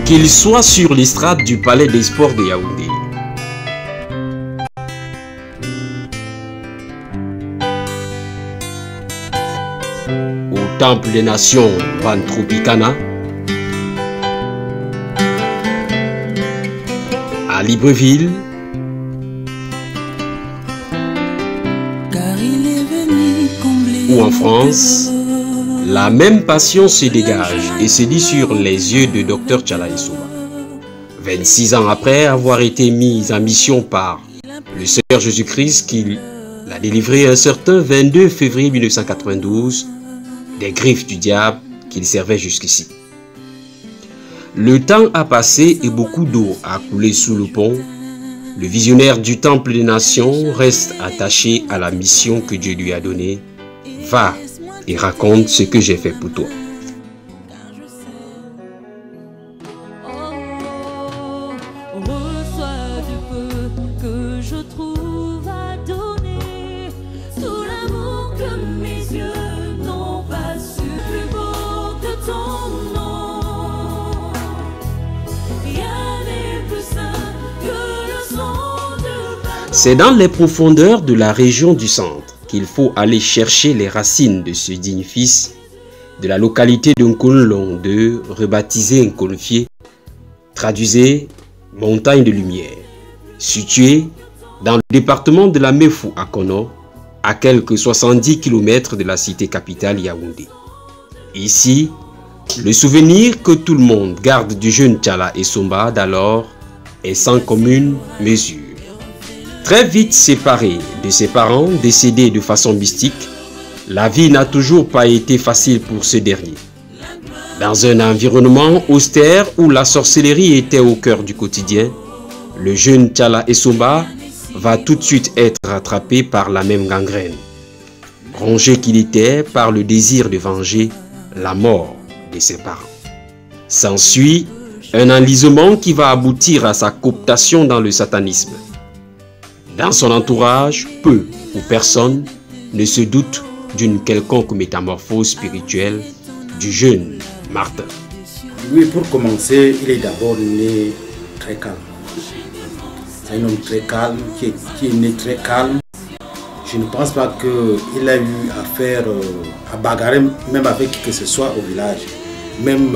qu'il soit sur l'estrade du Palais des Sports de Yaoundé, au Temple des Nations Van Tropicana, à Libreville, ou en France, la même passion se dégage et se lit sur les yeux de Dr Tchala Essouba. 26 ans après avoir été mis en mission par le Seigneur Jésus-Christ, qui l'a délivré un certain 22 février 1992 des griffes du diable qu'il servait jusqu'ici. Le temps a passé et beaucoup d'eau a coulé sous le pont. Le visionnaire du Temple des Nations reste attaché à la mission que Dieu lui a donnée. Va et raconte ce que j'ai fait pour toi. C'est dans les profondeurs de la région du centre qu'il faut aller chercher les racines de ce digne fils de la localité de Nkolon 2, rebaptisé Nkolfié, traduisez montagne de lumière, située dans le département de la Mefou à Kono, à quelques 70 km de la cité capitale Yaoundé. Ici, le souvenir que tout le monde garde du jeune Tchala Essouba d'alors est sans commune mesure. Très vite séparé de ses parents décédés de façon mystique, la vie n'a toujours pas été facile pour ce dernier. Dans un environnement austère où la sorcellerie était au cœur du quotidien, le jeune Tchala Essouba va tout de suite être rattrapé par la même gangrène, rongé qu'il était par le désir de venger la mort de ses parents. S'ensuit un enlisement qui va aboutir à sa cooptation dans le satanisme. Dans son entourage, peu ou personne ne se doute d'une quelconque métamorphose spirituelle du jeune Martin. Oui, pour commencer, il est d'abord né très calme. C'est un homme très calme, qui est né très calme. Je ne pense pas qu'il a eu affaire à bagarrer même avec qui que ce soit au village. Même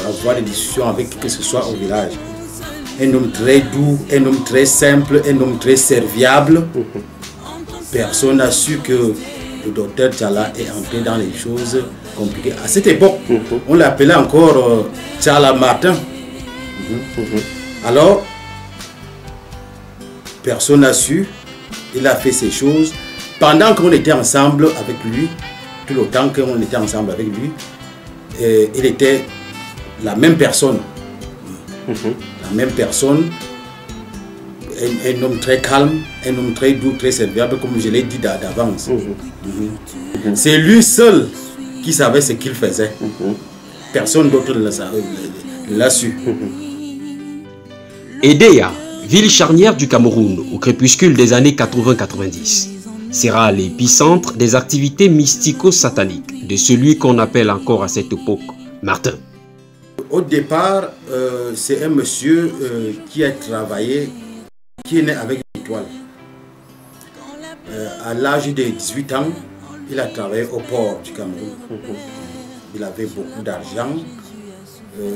avoir des discussions avec qui que ce soit au village. Un homme très doux, un homme très simple, un homme très serviable. Personne n'a su que le docteur Tchala est entré dans les choses compliquées. À cette époque, on l'appelait encore Tchala Martin. Alors, personne n'a su. Il a fait ces choses. Pendant qu'on était ensemble avec lui, tout le temps qu'on était ensemble avec lui, il était la même personne. La même personne, un homme très calme, un homme très doux, très serviable, comme je l'ai dit d'avance. C'est lui seul qui savait ce qu'il faisait. Personne d'autre ne l'a su. Edea, ville charnière du Cameroun au crépuscule des années 80-90, sera l'épicentre des activités mystico-sataniques de celui qu'on appelle encore à cette époque Martin. Au départ, c'est un monsieur qui a travaillé, qui est né avec une étoile. À l'âge de 18 ans, il a travaillé au port du Cameroun. Il avait beaucoup d'argent.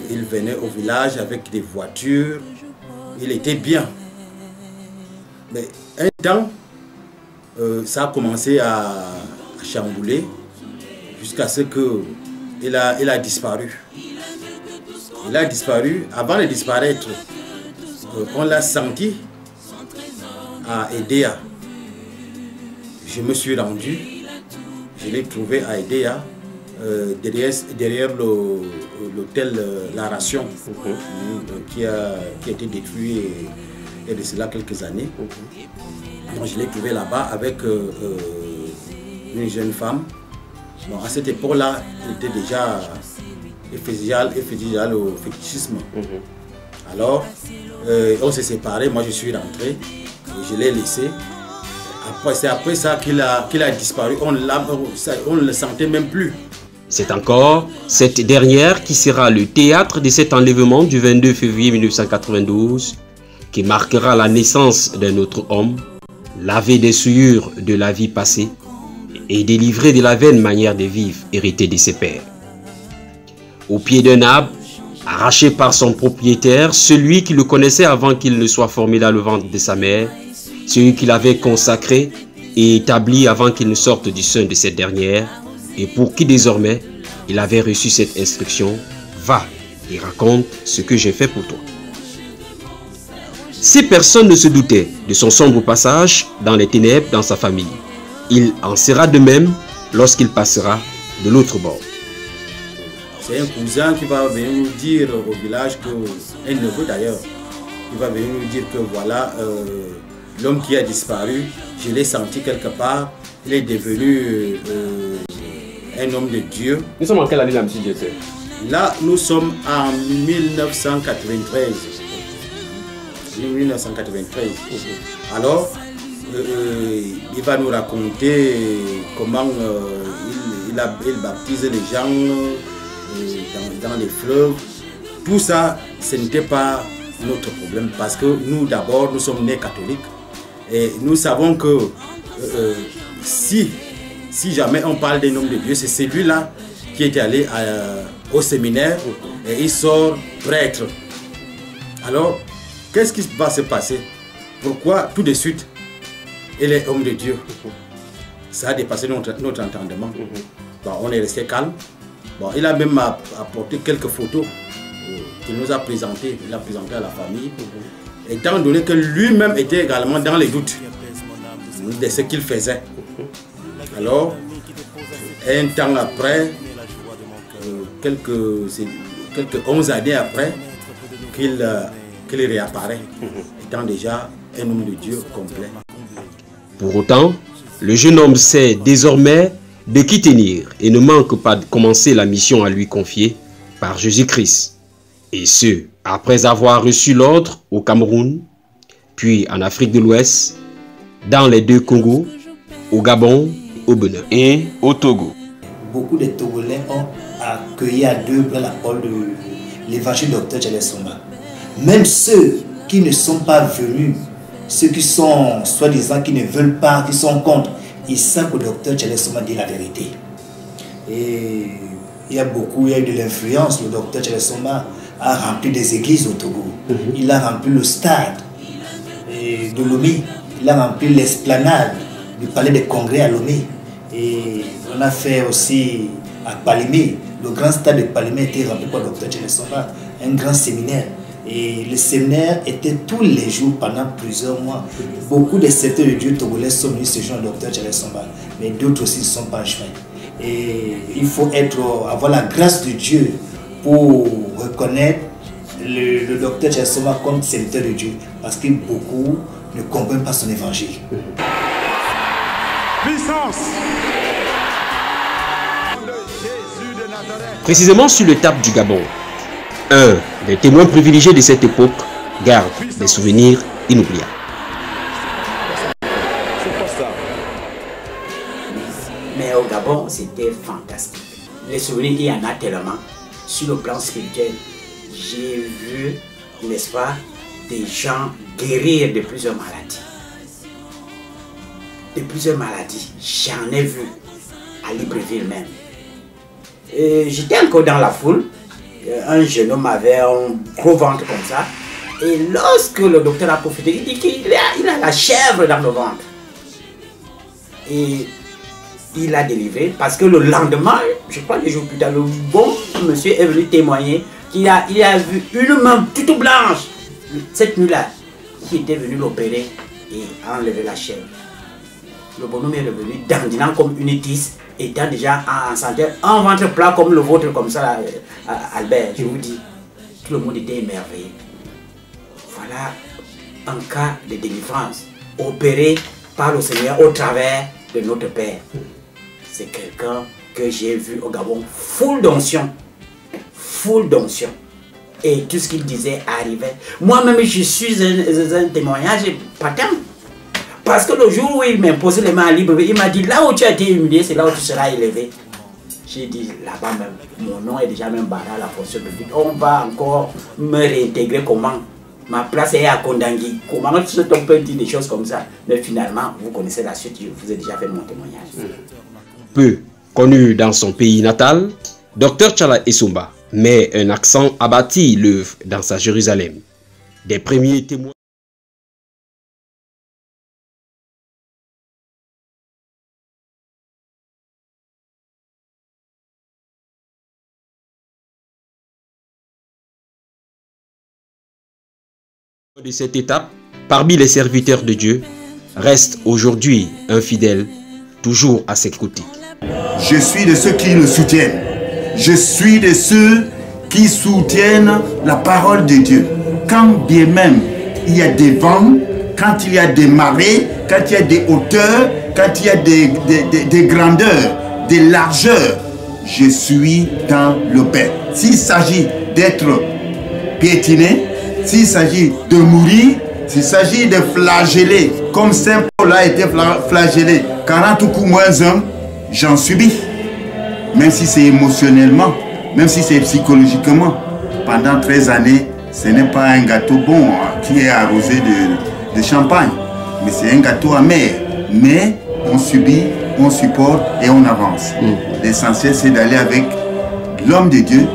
Il venait au village avec des voitures. Il était bien. Mais un temps, ça a commencé à chambouler jusqu'à ce qu'il a disparu. Il a disparu. Avant de disparaître, on l'a senti à Edea. Je me suis rendu. Je l'ai trouvé à Edea, derrière l'hôtel La Ration, qui a été détruit il y a de cela quelques années. Donc, je l'ai trouvé là-bas avec une jeune femme. Bon, à cette époque-là, il était déjà effigial au fétichisme. Alors, on s'est séparés, moi je suis rentré, et je l'ai laissé. C'est après ça qu'il a disparu, on ne le sentait même plus. C'est encore cette dernière qui sera le théâtre de cet enlèvement du 22 février 1992, qui marquera la naissance d'un autre homme, lavé des souillures de la vie passée et délivré de la vaine manière de vivre héritée de ses pères. Au pied d'un arbre, arraché par son propriétaire, celui qui le connaissait avant qu'il ne soit formé dans le ventre de sa mère, celui qui l'avait consacré et établi avant qu'il ne sorte du sein de cette dernière, et pour qui désormais il avait reçu cette instruction: va et raconte ce que j'ai fait pour toi. Si personne ne se doutait de son sombre passage dans les ténèbres dans sa famille, il en sera de même lorsqu'il passera de l'autre bord. C'est un cousin qui va venir nous dire au village, un neveu d'ailleurs, qui va venir nous dire que voilà, l'homme qui a disparu, je l'ai senti quelque part, il est devenu un homme de Dieu. Nous sommes en quelle année là, monsieur Jesse? Là, nous sommes en 1993. 1993. Alors, il va nous raconter comment il baptise les gens dans les fleuves. Tout ça, ce n'était pas notre problème parce que nous, d'abord, nous sommes nés catholiques et nous savons que si jamais on parle d'un homme de Dieu, c'est celui-là qui est allé au séminaire et il sort prêtre. Alors, qu'est-ce qui va se passer? Pourquoi tout de suite il est homme de Dieu? Ça a dépassé notre entendement. Bon, on est resté calme. Bon, il a même apporté quelques photos qu'il nous a présentées. Il a présenté à la famille. Étant donné que lui-même était également dans les doutes de ce qu'il faisait. Alors, un temps après, quelques 11 années après, qu'il réapparaît, étant déjà un homme de Dieu complet. Pour autant, le jeune homme sait désormais de qui tenir et ne manque pas de commencer la mission à lui confier par Jésus-Christ. Et ce, après avoir reçu l'ordre au Cameroun, puis en Afrique de l'Ouest, dans les deux Congos, au Gabon, au Bénin et au Togo. Beaucoup de Togolais ont accueilli à deux bras la parole de l'évangile du Dr Tchèlè Somba. Même ceux qui ne sont pas venus, ceux qui sont soi-disant qui ne veulent pas, qui sont contre, ils savent que le Dr Tchèlè Somba dit la vérité. Et il y a eu de l'influence. Le Dr Tchèlè Somba a rempli des églises au Togo. Il a rempli le stade de Lomé. Il a rempli l'esplanade du palais des congrès à Lomé. Et on a fait aussi à Palimé. Le grand stade de Palimé était rempli par le Dr Tchèlè Somba, un grand séminaire. Et le séminaire était tous les jours pendant plusieurs mois. Beaucoup de secteurs de Dieu togolais sont venus se joindre au Dr Tchèlè Somba, mais d'autres aussi ne sont pas joints. Et il faut avoir la grâce de Dieu pour reconnaître le Dr Tchèlè Somba comme serviteur de Dieu, parce que beaucoup ne comprennent pas son évangile. Puissance. Précisément sur le tap du Gabon, un des témoins privilégiés de cette époque garde des souvenirs inoubliables. Mais au Gabon, c'était fantastique. Les souvenirs, il y en a tellement. Sur le plan spirituel, j'ai vu, n'est-ce pas, des gens guérir de plusieurs maladies. De plusieurs maladies. J'en ai vu à Libreville même. J'étais encore dans la foule. Un jeune homme avait un gros ventre comme ça. Et lorsque le docteur a profité, il dit qu'il a la chèvre dans le ventre. Et il a délivré parce que le lendemain, je crois que le jour plus tard, le bon monsieur est venu témoigner qu'il a vu une main toute blanche cette nuit-là qui était venue l'opérer et enlever la chèvre. Le bonhomme est revenu dandinant comme une étisse, étant déjà en santé, un ventre plat comme le vôtre, comme ça, Albert, je vous dis. Tout le monde était émerveillé. Voilà un cas de délivrance opéré par le Seigneur au travers de notre Père. C'est quelqu'un que j'ai vu au Gabon, full d'onction. Full d'onction. Et tout ce qu'il disait arrivait. Moi-même, je suis un témoignage patent. Parce que le jour où il m'a posé les mains libres, il m'a dit, là où tu as été humilié, c'est là où tu seras élevé. j'ai dit là-bas même, mon nom est déjà même barré à la fonction publique. On va encore me réintégrer comment? Ma place est à Kondangui. Comment on peut dire des choses comme ça? Mais finalement, vous connaissez la suite, je vous ai déjà fait mon témoignage. Peu connu dans son pays natal, Dr Tchala Essomba met un accent à bâtir l'œuvre dans sa Jérusalem. Des premiers témoins de cette étape, parmi les serviteurs de Dieu, reste aujourd'hui un fidèle, toujours à ses côtés. Je suis de ceux qui le soutiennent. Je suis de ceux qui soutiennent la parole de Dieu. Quand bien même il y a des vents, quand il y a des marées, quand il y a des hauteurs, quand il y a des grandeurs, des largeurs, je suis dans le paix. S'il s'agit d'être piétiné, s'il s'agit de mourir, s'il s'agit de flageller, comme Saint Paul a été flagellé, 40 coups moins 1, j'en subis. Même si c'est émotionnellement, même si c'est psychologiquement. Pendant 13 années, ce n'est pas un gâteau bon qui est arrosé de champagne, mais c'est un gâteau amer. Mais on subit, on supporte et on avance. L'essentiel, c'est d'aller avec l'homme de Dieu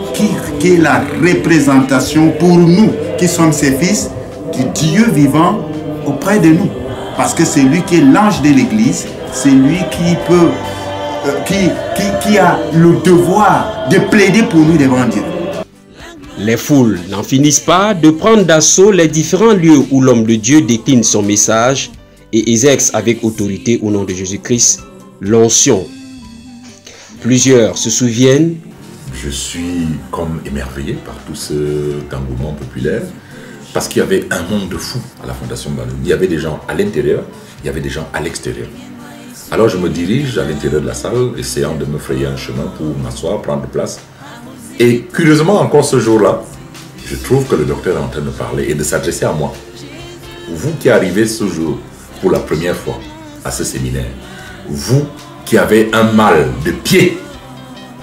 qui est la représentation pour nous qui sommes ses fils du Dieu vivant auprès de nous. Parce que c'est lui qui est l'ange de l'église, c'est lui qui peut, qui a le devoir de plaider pour nous devant Dieu. Les foules n'en finissent pas de prendre d'assaut les différents lieux où l'homme de Dieu décline son message et exerce avec autorité au nom de Jésus-Christ l'onction. Plusieurs se souviennent. Je suis comme émerveillé par tout cet engouement populaire parce qu'il y avait un monde de fous à la Fondation Bandoum. Il y avait des gens à l'intérieur, il y avait des gens à l'extérieur. Alors je me dirige à l'intérieur de la salle, essayant de me frayer un chemin pour m'asseoir, prendre place. Et curieusement, encore ce jour-là, je trouve que le docteur est en train de parler et de s'adresser à moi. Vous qui arrivez ce jour pour la première fois à ce séminaire, vous qui avez un mal de pied.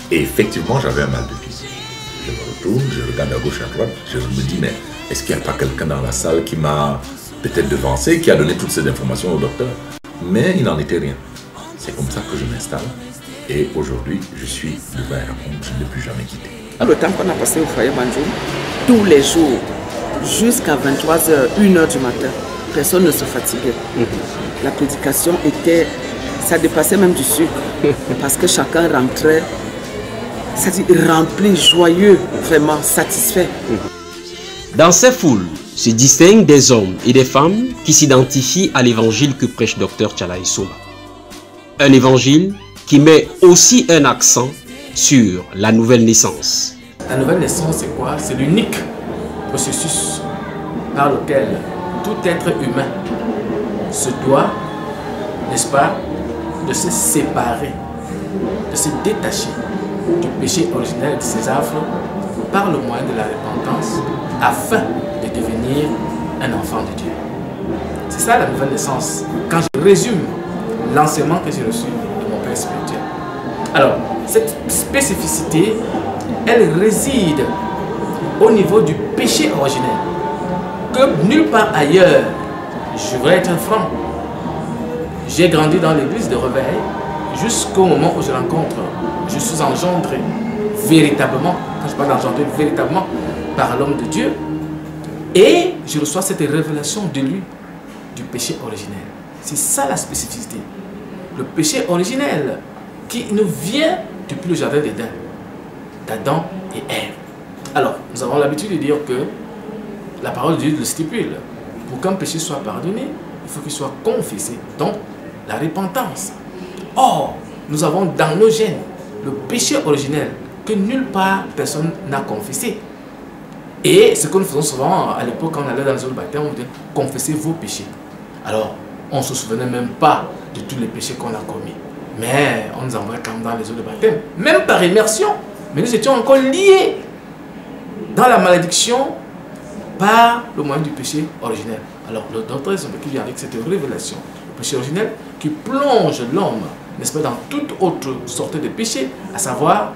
Et effectivement, j'avais un mal de pied. Je me retourne, je regarde à gauche et à droite, je me dis, mais est-ce qu'il n'y a pas quelqu'un dans la salle qui m'a peut-être devancé, qui a donné toutes ces informations au docteur? Mais il n'en était rien. C'est comme ça que je m'installe. Et aujourd'hui, je suis devant un raconte, je ne l'ai plus jamais quitté. Le temps qu'on a passé au foyer Bandoum, tous les jours, jusqu'à 23h, 1h du matin, personne ne se fatiguait. La prédication était, ça dépassait même du sucre, parce que chacun rentrait, c'est-à-dire rempli, joyeux, vraiment satisfait. Dans ces foules se distinguent des hommes et des femmes qui s'identifient à l'évangile que prêche Dr Tchala Essomba. Un évangile qui met aussi un accent sur la nouvelle naissance. La nouvelle naissance, c'est quoi? C'est l'unique processus par lequel tout être humain se doit, n'est-ce pas, de se séparer, de se détacher du péché originel de ses affres par le moyen de la repentance afin de devenir un enfant de Dieu. C'est ça la nouvelle naissance. Quand je résume l'enseignement que j'ai reçu de mon Père spirituel. Alors, cette spécificité, elle réside au niveau du péché originel. Que nulle part ailleurs, je voudrais être franc. J'ai grandi dans l'église de Réveil jusqu'au moment où je suis engendré véritablement, quand je parle d'engendré, véritablement par l'homme de Dieu. Et je reçois cette révélation de lui, du péché originel. C'est ça la spécificité. Le péché originel qui nous vient depuis le jardin d'Éden, d'Adam et Ève. Alors, nous avons l'habitude de dire que la parole de Dieu le stipule. Pour qu'un péché soit pardonné, il faut qu'il soit confessé. Donc, la repentance. Or, nous avons dans nos gènes le péché originel que nulle part personne n'a confessé. Et ce que nous faisons souvent à l'époque quand on allait dans les eaux de baptême, on disait confessez vos péchés. Alors, on ne se souvenait même pas de tous les péchés qu'on a commis. Mais on nous envoyait quand même dans les eaux de baptême, même par immersion. Mais nous étions encore liés dans la malédiction par le moyen du péché originel. Alors le docteur qui vient avec cette révélation, le péché originel qui plonge l'homme n'est-ce pas, dans toute autre sorte de péché, à savoir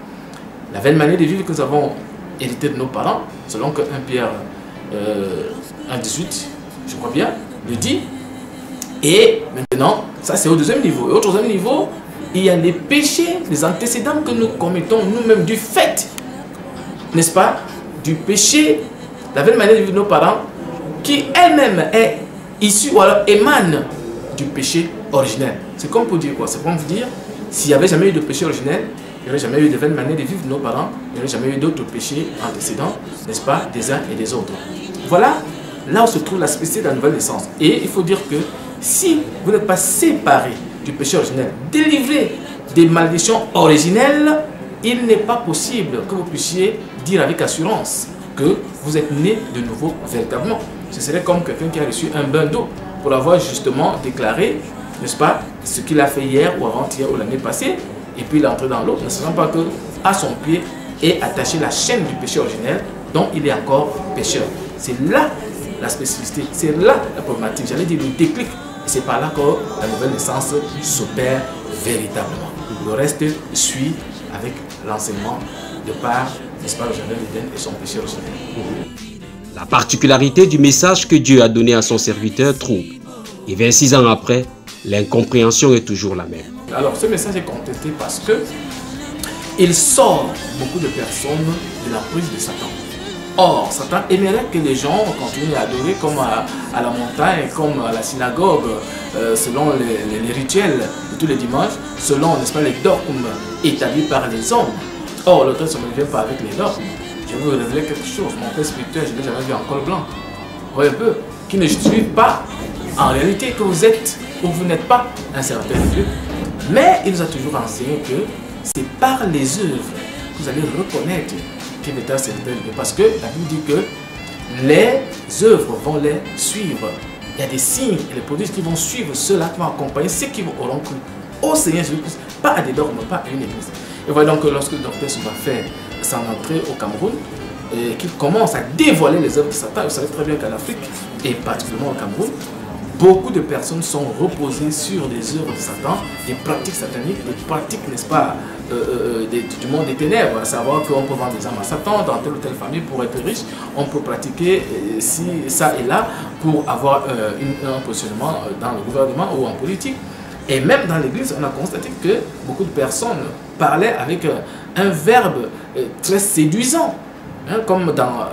la vaine manière de vivre que nous avons hérité de nos parents, selon que 1 Pierre 1,18, je crois bien, le dit. Et maintenant, ça c'est au deuxième niveau. Et au troisième niveau, il y a les péchés, les antécédents que nous commettons nous-mêmes du fait, n'est-ce pas, du péché, la vaine manière de vivre de nos parents, qui elle-même est issue ou alors émane du péché originel. C'est comme pour dire quoi? C'est comme vous dire, s'il n'y avait jamais eu de péché originel, il n'y aurait jamais eu de vaine manière de vivre de nos parents, il n'y aurait jamais eu d'autres péchés antécédents, n'est-ce pas, des uns et des autres. Voilà là où se trouve la spécificité de la nouvelle naissance. Et il faut dire que si vous n'êtes pas séparé du péché originel, délivré des malédictions originelles, il n'est pas possible que vous puissiez dire avec assurance que vous êtes né de nouveau véritablement. Ce serait comme quelqu'un qui a reçu un bain d'eau pour avoir justement déclaré, n'est-ce pas, ce qu'il a fait hier ou avant-hier ou l'année passée, et puis il est entré dans l'eau, ne sachant pas que à son pied est attachée la chaîne du péché originel dont il est encore pécheur. C'est là la spécificité, c'est là la problématique, j'allais dire le déclic. Et c'est par là que la nouvelle naissance s'opère véritablement. Le reste suit avec l'enseignement de par, n'est-ce pas, le jardin d'Éden et son péché originel. La particularité du message que Dieu a donné à son serviteur trouble. Et 26 ans après, l'incompréhension est toujours la même. Alors ce message est contesté parce que il sort beaucoup de personnes de la prise de Satan. Or, Satan aimerait que les gens continuent à adorer comme à la montagne, comme à la synagogue, selon les rituels de tous les dimanches, selon, n'est-ce pas, les dogmes établis par les hommes. Or, l'auteur ne vient pas avec les dogmes. Je vais vous révéler quelque chose. Mon père spirituel, je ne l'ai jamais vu en col blanc. Voyez un peu, qui ne justifie pas en réalité que vous êtes ou vous n'êtes pas un serviteur de Dieu. Mais il nous a toujours enseigné que c'est par les œuvres que vous allez reconnaître qu'il est un serviteur de Dieu. Parce que la Bible dit que les œuvres vont les suivre. Il y a des signes et des prodiges qui vont suivre ceux-là, qui vont accompagner ceux qui auront cru au Seigneur Jésus-Christ, pas à des dogmes, pas à une église. Et voilà donc que lorsque le docteur va faire son entrée au Cameroun, et qu'il commence à dévoiler les œuvres de Satan, vous savez très bien qu'en Afrique, et particulièrement au Cameroun, beaucoup de personnes sont reposées sur des œuvres de Satan, des pratiques sataniques, des pratiques, n'est-ce pas, du monde des ténèbres, à savoir qu'on peut vendre des âmes à Satan dans telle ou telle famille pour être riche, on peut pratiquer ça et là pour avoir un positionnement dans le gouvernement ou en politique. Et même dans l'église, on a constaté que beaucoup de personnes parlaient avec un verbe très séduisant, hein, comme dans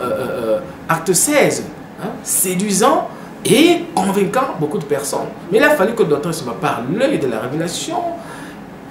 Acte 16, hein, séduisant et convaincant beaucoup de personnes. Mais il a fallu que le docteur se par l'œil de la révélation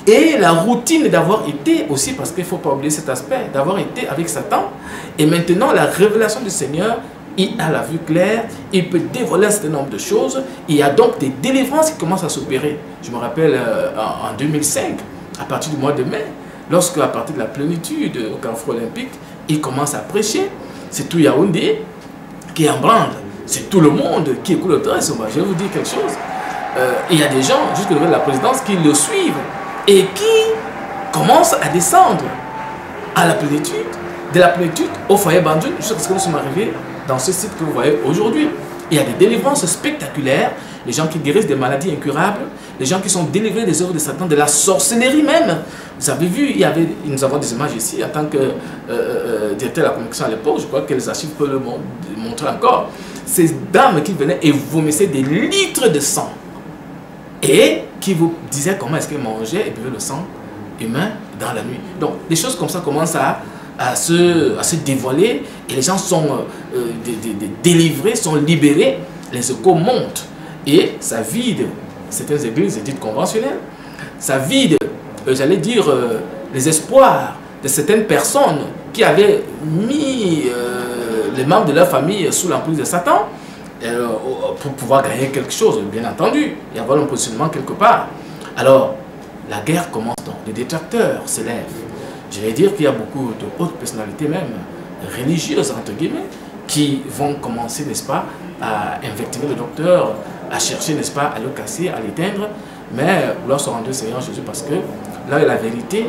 et la routine d'avoir été aussi, parce qu'il ne faut pas oublier cet aspect, d'avoir été avec Satan. Et maintenant, la révélation du Seigneur, il a la vue claire, il peut dévoiler un certain nombre de choses. Il y a donc des délivrances qui commencent à s'opérer. Je me rappelle en 2005, à partir du mois de mai, lorsque à partir de la plénitude au Carrefour Olympique, il commence à prêcher. C'est tout Yaoundé qui est en branle. C'est tout le monde qui écoute le train. Je vais vous dire quelque chose. Il y a des gens, jusqu'au niveau de la présidence, qui le suivent et qui commencent à descendre à la plénitude, de la plénitude au foyer Bandoun, jusqu'à ce que nous sommes arrivés dans ce site que vous voyez aujourd'hui. Il y a des délivrances spectaculaires, les gens qui guérissent des maladies incurables, les gens qui sont délivrés des œuvres de Satan, de la sorcellerie même. Vous avez vu, nous avons des images ici, en tant que directeur de la communication à l'époque, je crois que les archives peuvent le montrer encore. Ces dames qui venaient et vomissaient des litres de sang et qui vous disaient comment est-ce qu'elles mangeaient et buvaient le sang humain dans la nuit. Donc, des choses comme ça commencent à se dévoiler et les gens sont délivrés, sont libérés, les échos montent et ça vide certaines églises dites conventionnelles, ça vide, j'allais dire, les espoirs de certaines personnes qui avaient mis les membres de leur famille sous l'emprise de Satan pour pouvoir gagner quelque chose, bien entendu, et avoir un positionnement quelque part. Alors, la guerre commence donc, les détracteurs s'élèvent. Je vais dire qu'il y a beaucoup de hautes personnalités même, religieuses entre guillemets, qui vont commencer, n'est-ce pas, à invectiver le docteur, à chercher, n'est-ce pas, à le casser, à l'éteindre, mais lorsqu'on rend le Seigneur Jésus, parce que là, la vérité,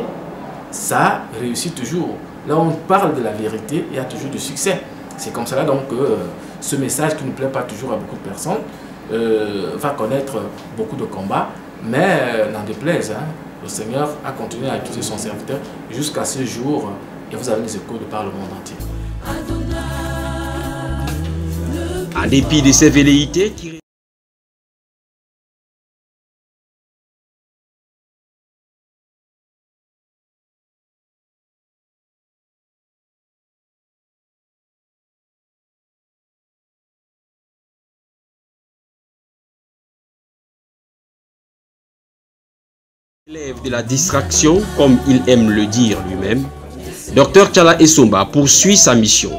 ça réussit toujours. Là où on parle de la vérité, il y a toujours du succès. C'est comme cela donc que ce message qui ne plaît pas toujours à beaucoup de personnes va connaître beaucoup de combats, mais n'en déplaise, hein, Le Seigneur a continué à utiliser son serviteur jusqu'à ce jour et vous avez des échos de par le monde entier. En dépit de ses velléités qui élève de la distraction, comme il aime le dire lui-même, Dr Tchala Essomba poursuit sa mission.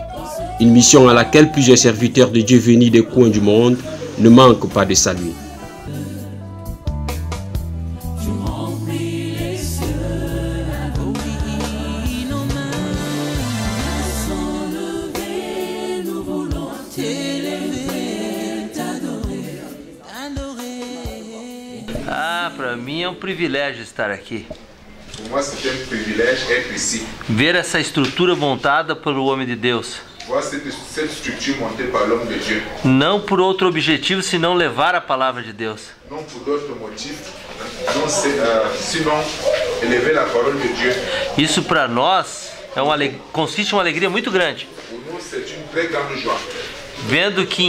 Une mission à laquelle plusieurs serviteurs de Dieu venus des coins du monde ne manquent pas de saluer. Para mim é um privilégio estar aqui. Pour moi, c'est un privilège d'être ici. Ver essa estrutura montada pelo homem de Deus. Voir cette structure montée par l'homme de Dieu. Não por outro objetivo, senão levar a palavra de Deus. Non pour d'autres motifs, sinon élever la parole de Dieu. Isso para nós consiste em uma alegria muito grande. Pour nous, c'est une très grande joie. Vendo que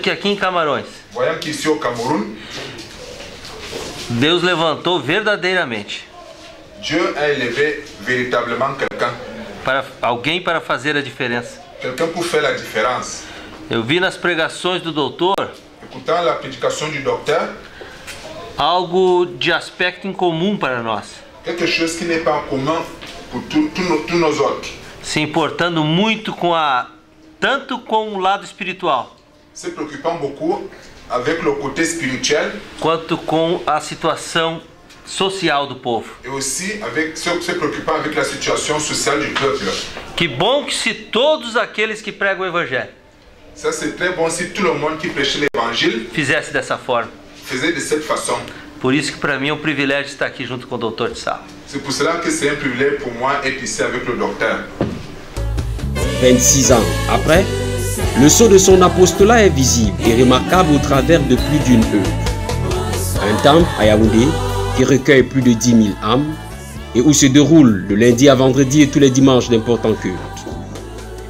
aqui em Camarões, Voyons qu'ici au Cameroun, Deus levantou verdadeiramente Dieu a élevé véritablement quelqu'un. Alguém para fazer a diferença. Quelqu'un pour faire la différence. Eu vi nas pregações do doutor Écoutant la prédication du docteur, algo de aspecto incomum para nós. quelque chose qui n'est pas en commun pour tous nos autres. Se importando muito tanto com o lado espiritual, Se préoccupant beaucoup avec le côté spirituel, quanto com a situação social do povo. et aussi se préoccupant avec la situation sociale du peuple. Que bom que se todos aqueles que pregam o evangelho Ça c'est très bon si tout le monde qui prêchait l'évangile fizesse dessa forma. faisait de cette façon. Por isso que para mim é um privilégio estar aqui junto com o Dr. Tchala. C'est pour cela que c'est un privilège pour moi d'être ici avec le docteur. 26 ans après, le sceau de son apostolat est visible et remarquable au travers de plus d'une œuvre. Un temple à Yaoundé qui recueille plus de 10 000 âmes et où se déroule de lundi à vendredi et tous les dimanches d'importants cultes.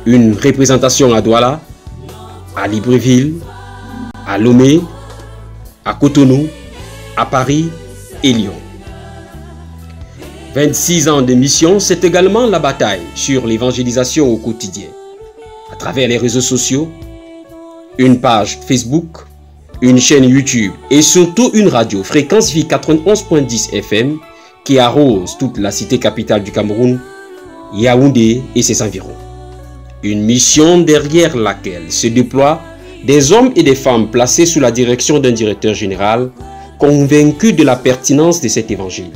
Une représentation à Douala, à Libreville, à Lomé, à Cotonou, à Paris et Lyon. 26 ans de mission, c'est également la bataille sur l'évangélisation au quotidien. À travers les réseaux sociaux, une page Facebook, une chaîne YouTube et surtout une radio, Fréquence Vie 91.10 FM, qui arrose toute la cité capitale du Cameroun, Yaoundé et ses environs. Une mission derrière laquelle se déploient des hommes et des femmes placés sous la direction d'un directeur général, convaincus de la pertinence de cet évangile.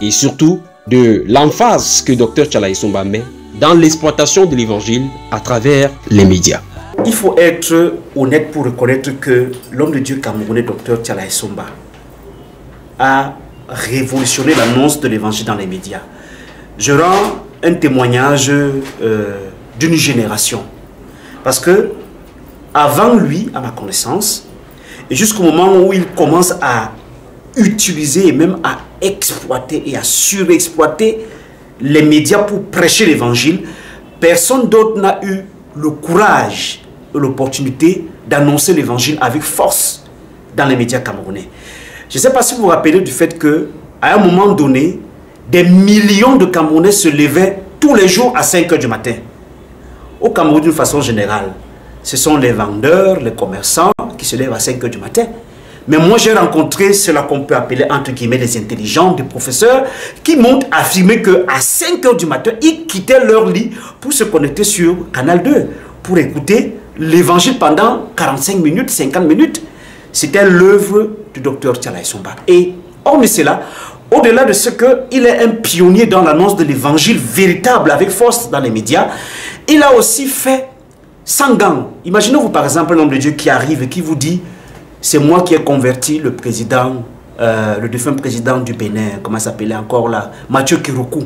Et surtout, de l'emphase que Dr Tchala Essomba met dans l'exploitation de l'évangile à travers les médias. Il faut être honnête pour reconnaître que l'homme de Dieu camerounais, Dr Tchala Essomba, a révolutionné l'annonce de l'évangile dans les médias. Je rends un témoignage d'une génération. Parce que, avant lui, à ma connaissance, et jusqu'au moment où il commence à utiliser et même à exploiter et à surexploiter les médias pour prêcher l'évangile, personne d'autre n'a eu le courage et l'opportunité d'annoncer l'évangile avec force dans les médias camerounais. Je ne sais pas si vous vous rappelez du fait que à un moment donné, des millions de Camerounais se levaient tous les jours à 5 h du matin. Au Cameroun, d'une façon générale, ce sont les vendeurs, les commerçants qui se lèvent à 5 h du matin. Mais moi, j'ai rencontré cela qu'on peut appeler, entre guillemets, les intelligents, des professeurs, qui m'ont affirmé qu'à 5 h du matin, ils quittaient leur lit pour se connecter sur Canal 2, pour écouter l'évangile pendant 45 minutes, 50 minutes. C'était l'œuvre du docteur Tchala Essomba. Et hormis cela, au-delà de ce qu'il est un pionnier dans l'annonce de l'évangile véritable, avec force dans les médias, il a aussi fait sans gants. Imaginez-vous par exemple un homme de Dieu qui arrive et qui vous dit: c'est moi qui ai converti le président, le défunt président du Bénin, comment s'appelait encore là, Mathieu Kéroukou.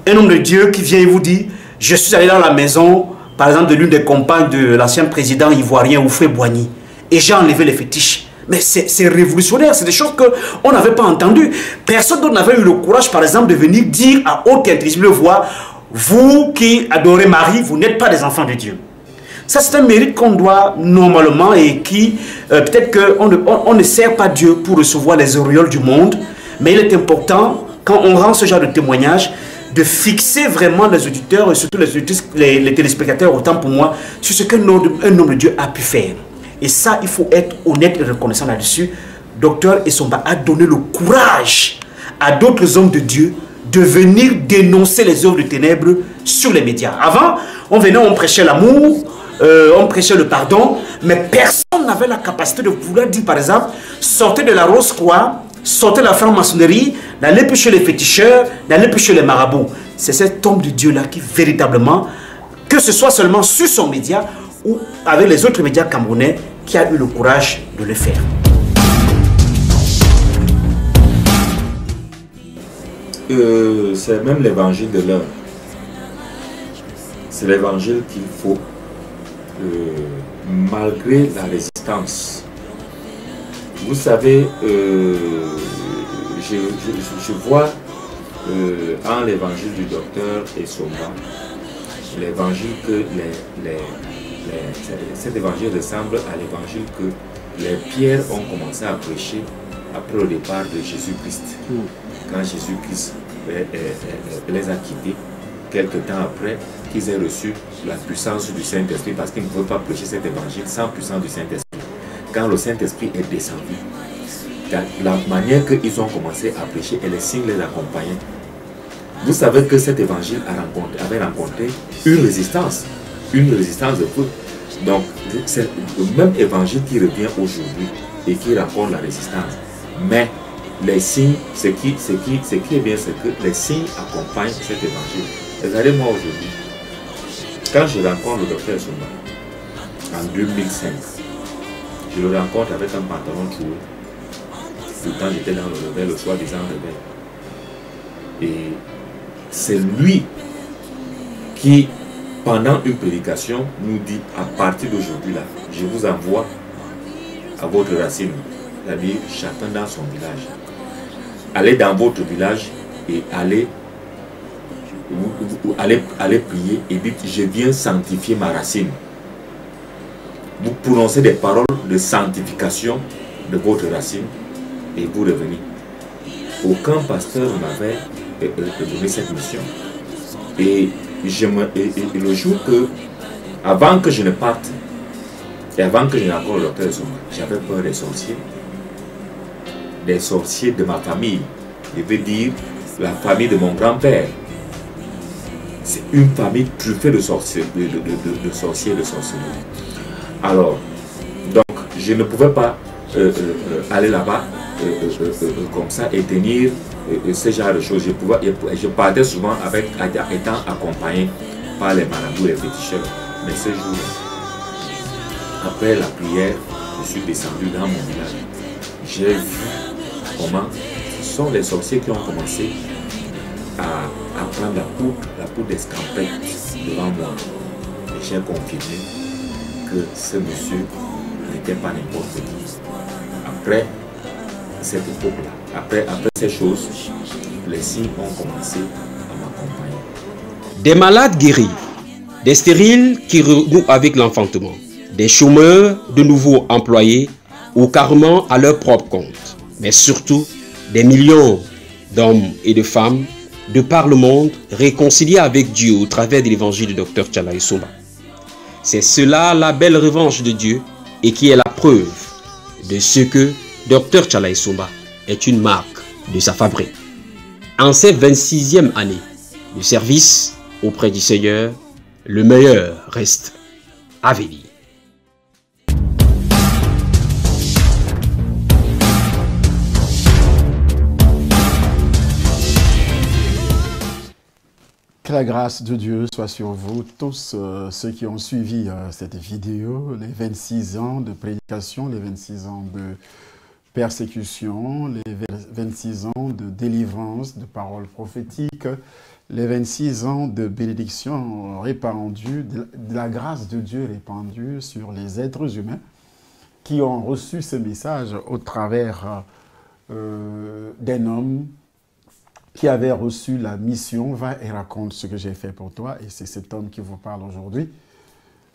Un homme de Dieu qui vient et vous dit: je suis allé dans la maison, par exemple, de l'une des compagnes de l'ancien président ivoirien Oufé Boigny, et j'ai enlevé les fétiches. Mais c'est révolutionnaire, c'est des choses qu'on n'avait pas entendues. Personne d'autre n'avait eu le courage, par exemple, de venir dire à haute intelligible voix, vous qui adorez Marie, vous n'êtes pas des enfants de Dieu. Ça, c'est un mérite qu'on doit normalement et qui, peut-être qu'on ne sert pas Dieu pour recevoir les auréoles du monde, mais il est important, quand on rend ce genre de témoignage, de fixer vraiment les auditeurs et surtout les téléspectateurs, autant pour moi, sur ce qu'un homme de Dieu a pu faire. Et ça, il faut être honnête et reconnaissant là-dessus. Docteur Essomba a donné le courage à d'autres hommes de Dieu de venir dénoncer les œuvres de ténèbres sur les médias. Avant, on venait, on prêchait l'amour, on prêchait le pardon, mais personne n'avait la capacité de vouloir dire, par exemple, sortez de la Rose-Croix, sortez de la franc-maçonnerie, n'allez plus chez les féticheurs, n'allez plus chez les marabouts. C'est cet homme de Dieu-là qui, véritablement, que ce soit seulement sur son média ou avec les autres médias camerounais, qui a eu le courage de le faire. C'est même l'évangile de l'heure. C'est l'évangile qu'il faut, malgré la résistance. Vous savez, je vois en l'évangile du docteur Essomba, l'évangile que cet évangile ressemble à l'évangile que les pierres ont commencé à prêcher après le départ de Jésus-Christ. Quand Jésus-Christ les a quittés, quelque temps après qu'ils aient reçu la puissance du Saint-Esprit, parce qu'ils ne pouvaient pas prêcher cet évangile sans puissance du Saint-Esprit. Quand le Saint-Esprit est descendu, la manière qu'ils ont commencé à prêcher et les signes les accompagnaient. Vous savez que cet évangile avait rencontré une résistance de feu. Donc, c'est le même évangile qui revient aujourd'hui et qui rencontre la résistance. Mais les signes, ce qui est bien, c'est que les signes accompagnent cet évangile. Regardez-moi aujourd'hui, quand je rencontre le docteur Essomba en 2005, je le rencontre avec un pantalon troué. Pourtant, j'étais dans le réveil, le soi-disant réveil. Et c'est lui qui, pendant une prédication, nous dit, à partir d'aujourd'hui, là, je vous envoie à votre racine, c'est-à-dire chacun dans son village. Allez dans votre village et allez prier et dites, je viens sanctifier ma racine. Vous prononcez des paroles de sanctification de votre racine et vous revenez. Aucun pasteur m'avait donné cette mission. Et le jour que, avant que je ne parte, et avant que je n'ai encore le docteur Essomba, j'avais peur des sorciers de ma famille. Je veux dire, la famille de mon grand-père. C'est une famille truffée de sorciers, de sorciers, de sorcellerie. Alors, donc, je ne pouvais pas aller là-bas comme ça et tenir ce genre de choses. Je partais souvent étant accompagné par les marabouts et les féticheurs. Mais ce jour-là, après la prière, je suis descendu dans mon village. J'ai vu comment ce sont les sorciers qui ont commencé à prendre la poudre d'escampette devant moi. Et j'ai confirmé que ce monsieur n'était pas n'importe qui. Après cette époque-là, après ces choses, les signes ont commencé à m'accompagner. Des malades guéris, des stériles qui renouent avec l'enfantement, des chômeurs de nouveau employés ou carrément à leur propre compte, mais surtout des millions d'hommes et de femmes de par le monde réconciliés avec Dieu au travers de l'évangile du docteur Tchala Essomba. C'est cela la belle revanche de Dieu et qui est la preuve de ce que Dr Tchala Essomba est une marque de sa fabrique. En cette 26e année de service auprès du Seigneur, le meilleur reste à venir. Que la grâce de Dieu soit sur vous tous, ceux qui ont suivi cette vidéo, les 26 ans de prédication, les 26 ans de persécution, les 26 ans de délivrance, de paroles prophétiques, les 26 ans de bénédiction répandue, de la grâce de Dieu répandue sur les êtres humains. qui ont reçu ce message au travers d'un homme qui avait reçu la mission, va et raconte ce que j'ai fait pour toi. Et c'est cet homme qui vous parle aujourd'hui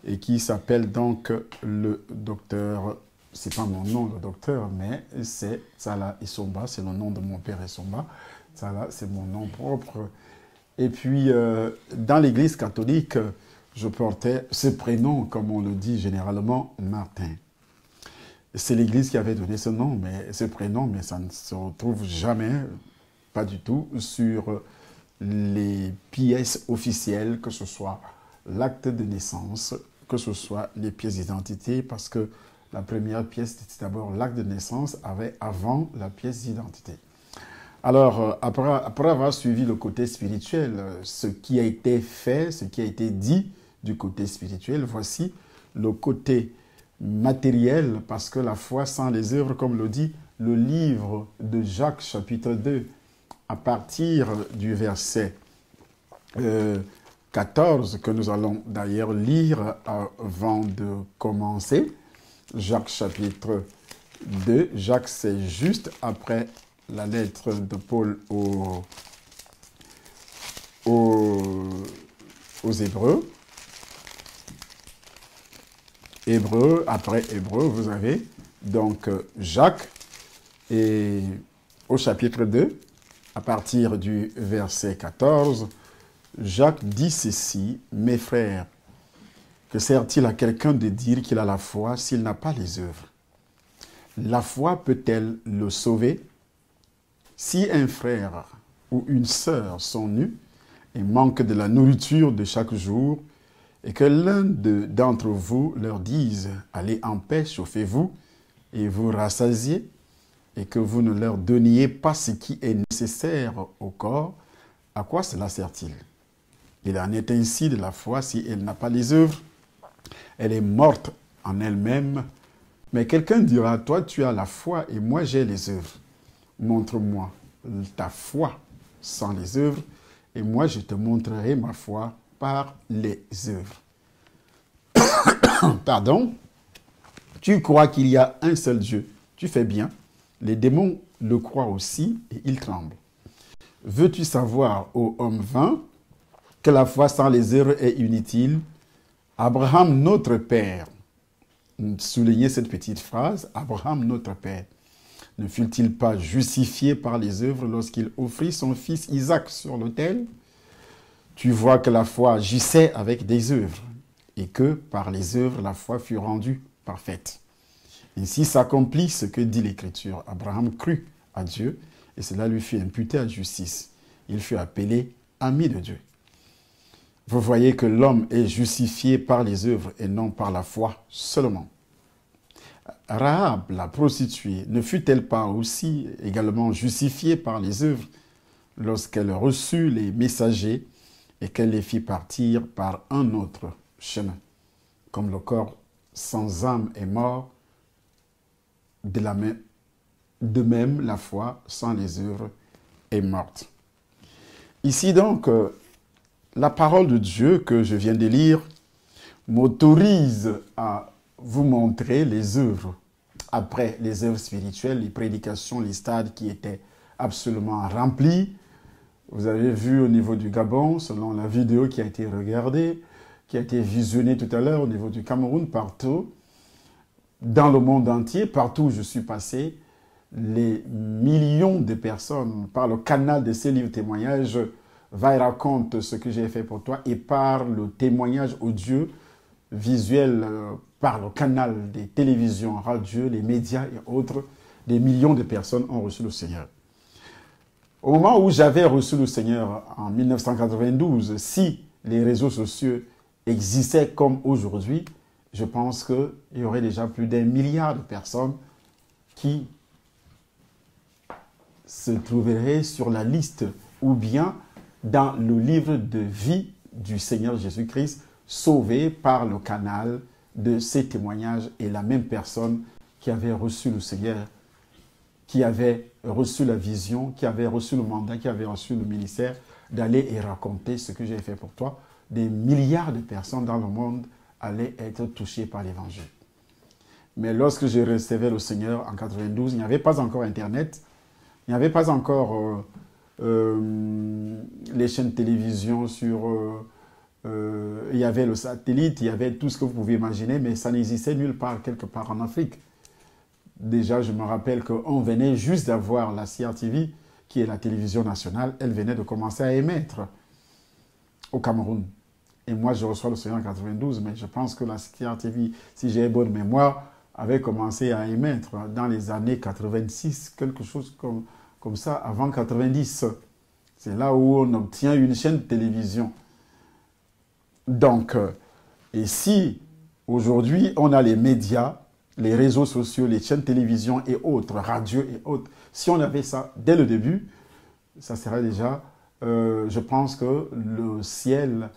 et qui s'appelle donc le docteur, c'est pas mon nom le docteur, mais c'est Tsala Isomba, c'est le nom de mon père Isomba. Tsala, c'est mon nom propre. Et puis, dans l'église catholique, je portais ce prénom, comme on le dit généralement, Martin. C'est l'église qui avait donné ce nom, mais ce prénom, mais ça ne se retrouve jamais, pas du tout, sur les pièces officielles, que ce soit l'acte de naissance, que ce soit les pièces d'identité, parce que la première pièce, c'était d'abord l'acte de naissance, avant la pièce d'identité. Alors, après avoir suivi le côté spirituel, ce qui a été fait, ce qui a été dit du côté spirituel, voici le côté matériel, parce que la foi sans les œuvres, comme le dit le livre de Jacques, chapitre 2, à partir du verset 14, que nous allons d'ailleurs lire avant de commencer. Jacques, chapitre 2. Jacques, c'est juste après la lettre de Paul aux Hébreux. Hébreux, après Hébreux, vous avez donc Jacques, et au chapitre 2, à partir du verset 14, Jacques dit ceci: « Mes frères, que sert-il à quelqu'un de dire qu'il a la foi s'il n'a pas les œuvres? La foi peut-elle le sauver? Si un frère ou une sœur sont nus et manquent de la nourriture de chaque jour, et que l'un d'entre vous leur dise « Allez en paix, chauffez-vous et vous rassasiez », et que vous ne leur donniez pas ce qui est nécessaire au corps, à quoi cela sert-il? Il en est ainsi de la foi si elle n'a pas les œuvres. Elle est morte en elle-même. Mais quelqu'un dira, toi tu as la foi et moi j'ai les œuvres. Montre-moi ta foi sans les œuvres et moi je te montrerai ma foi par les œuvres. Pardon? Tu crois qu'il y a un seul Dieu. Tu fais bien. Les démons le croient aussi et ils tremblent. Veux-tu savoir, ô homme vain, que la foi sans les œuvres est inutile? Abraham, notre père, soulignez cette petite phrase, Abraham, notre père, ne fut-il pas justifié par les œuvres lorsqu'il offrit son fils Isaac sur l'autel? Tu vois que la foi agissait avec des œuvres et que par les œuvres, la foi fut rendue parfaite. Ainsi s'accomplit ce que dit l'Écriture. Abraham crut à Dieu et cela lui fut imputé à justice. Il fut appelé ami de Dieu. Vous voyez que l'homme est justifié par les œuvres et non par la foi seulement. Rahab, la prostituée, ne fut-elle pas aussi également justifiée par les œuvres lorsqu'elle reçut les messagers et qu'elle les fit partir par un autre chemin? Comme le corps sans âme est mort, de même la foi sans les œuvres est morte. Ici donc, la parole de Dieu que je viens de lire m'autorise à vous montrer les œuvres. Après les œuvres spirituelles, les prédications, les stades qui étaient absolument remplis. Vous avez vu au niveau du Gabon, selon la vidéo qui a été regardée, qui a été visionnée tout à l'heure au niveau du Cameroun, partout, dans le monde entier, partout où je suis passé, les millions de personnes, par le canal de ces livres témoignages, va et raconte ce que j'ai fait pour toi, et par le témoignage audio, visuel, par le canal des télévisions, radio, les médias et autres, des millions de personnes ont reçu le Seigneur. Au moment où j'avais reçu le Seigneur en 1992, si les réseaux sociaux existaient comme aujourd'hui, je pense qu'il y aurait déjà plus d'1 milliard de personnes qui se trouveraient sur la liste ou bien dans le livre de vie du Seigneur Jésus-Christ, sauvé par le canal de ces témoignages et la même personne qui avait reçu le Seigneur, qui avait reçu la vision, qui avait reçu le mandat, qui avait reçu le ministère d'aller et raconter ce que j'ai fait pour toi. Des milliards de personnes dans le monde allaient être touchées par l'évangile. Mais lorsque j'ai recevais le Seigneur en 92, il n'y avait pas encore Internet, il n'y avait pas encore les chaînes de télévision il y avait le satellite, il y avait tout ce que vous pouvez imaginer, mais ça n'existait nulle part, quelque part en Afrique. Déjà, je me rappelle qu'on venait juste d'avoir la CRTV, qui est la télévision nationale, elle venait de commencer à émettre au Cameroun. Et moi, je reçois le Seigneur en 92, mais je pense que la CRTV, si j'ai bonne mémoire, avait commencé à émettre dans les années 86, quelque chose comme ça, avant 90. C'est là où on obtient une chaîne de télévision. Donc, et si aujourd'hui, on a les médias, les réseaux sociaux, les chaînes de télévision et autres, radio et autres, si on avait ça dès le début, ça serait déjà, je pense que le ciel,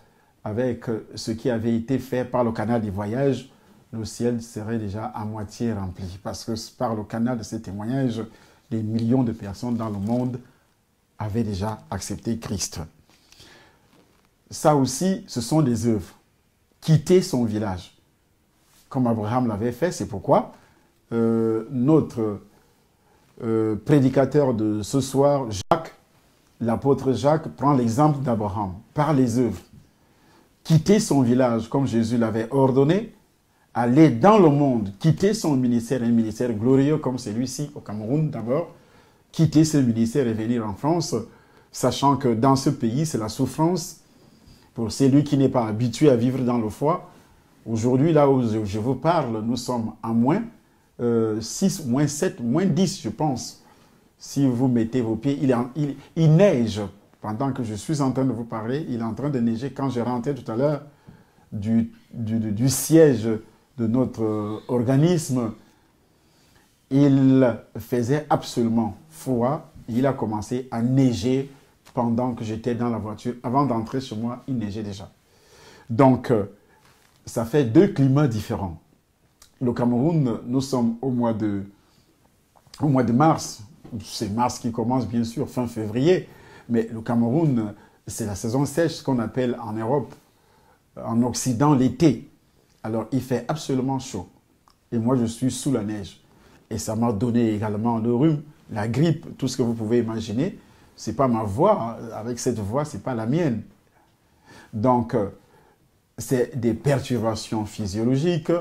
avec ce qui avait été fait par le canal des voyages, le ciel serait déjà à moitié rempli. Parce que par le canal de ces témoignages, des millions de personnes dans le monde avaient déjà accepté Christ. Ça aussi, ce sont des œuvres. Quitter son village, comme Abraham l'avait fait, c'est pourquoi notre prédicateur de ce soir, Jacques, l'apôtre Jacques, prend l'exemple d'Abraham par les œuvres. Quitter son village, comme Jésus l'avait ordonné, aller dans le monde, quitter son ministère, un ministère glorieux comme celui-ci au Cameroun d'abord, quitter ce ministère et venir en France, sachant que dans ce pays, c'est la souffrance pour celui qui n'est pas habitué à vivre dans le froid. Aujourd'hui, là où je vous parle, nous sommes à moins 6, moins 7, moins 10, je pense. Si vous mettez vos pieds, il neige. Pendant que je suis en train de vous parler, il est en train de neiger. Quand je rentrais tout à l'heure du siège de notre organisme, il faisait absolument froid. Il a commencé à neiger pendant que j'étais dans la voiture. Avant d'entrer chez moi, il neigeait déjà. Donc, ça fait deux climats différents. Le Cameroun, nous sommes au mois de mars. C'est mars qui commence, bien sûr, fin février. Mais le Cameroun, c'est la saison sèche, ce qu'on appelle en Europe, en Occident, l'été. Alors, il fait absolument chaud. Et moi, je suis sous la neige. Et ça m'a donné également le rhume, la grippe, tout ce que vous pouvez imaginer. Ce n'est pas ma voix. Avec cette voix, ce n'est pas la mienne. Donc, c'est des perturbations physiologiques,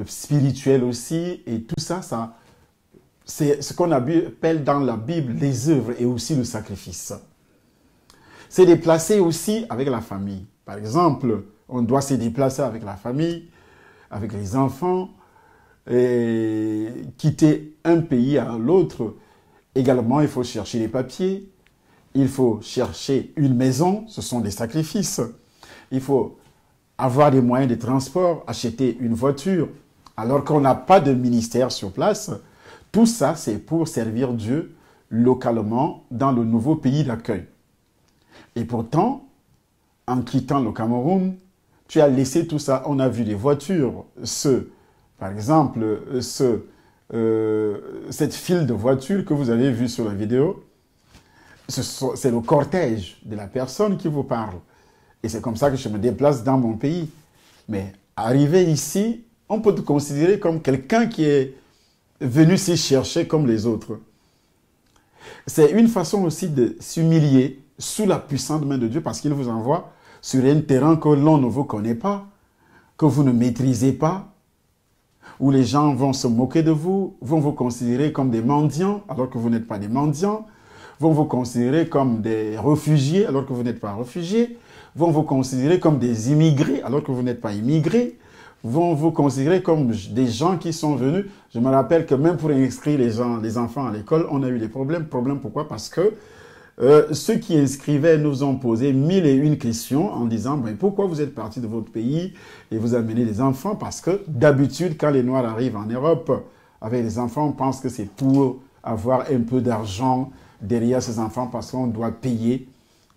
spirituelles aussi. Et tout ça, c'est ce qu'on appelle dans la Bible les œuvres et aussi le sacrifice. C'est déplacer aussi avec la famille. Par exemple, on doit se déplacer avec la famille, avec les enfants, et quitter un pays à l'autre. Également, il faut chercher les papiers, il faut chercher une maison, ce sont des sacrifices. Il faut avoir des moyens de transport, acheter une voiture, alors qu'on n'a pas de ministère sur place. Tout ça, c'est pour servir Dieu localement dans le nouveau pays d'accueil. Et pourtant, en quittant le Cameroun, tu as laissé tout ça. On a vu des voitures, par exemple, cette file de voitures que vous avez vue sur la vidéo, c'est le cortège de la personne qui vous parle. Et c'est comme ça que je me déplace dans mon pays. Mais arrivé ici, on peut te considérer comme quelqu'un qui est venu s'y chercher comme les autres. C'est une façon aussi de s'humilier sous la puissante main de Dieu parce qu'il vous envoie sur un terrain que l'on ne vous connaît pas, que vous ne maîtrisez pas, où les gens vont se moquer de vous, vont vous considérer comme des mendiants alors que vous n'êtes pas des mendiants, vont vous considérer comme des réfugiés alors que vous n'êtes pas réfugiés, vont vous considérer comme des immigrés alors que vous n'êtes pas immigrés, vont vous considérer comme des gens qui sont venus. Je me rappelle que même pour inscrire les enfants à l'école, on a eu des problèmes. Problème pourquoi? Parce que ceux qui inscrivaient nous ont posé 1001 questions en disant ben, pourquoi vous êtes partis de votre pays et vous amenez des enfants? Parce que d'habitude, quand les Noirs arrivent en Europe avec les enfants, on pense que c'est pour avoir un peu d'argent derrière ces enfants parce qu'on doit payer.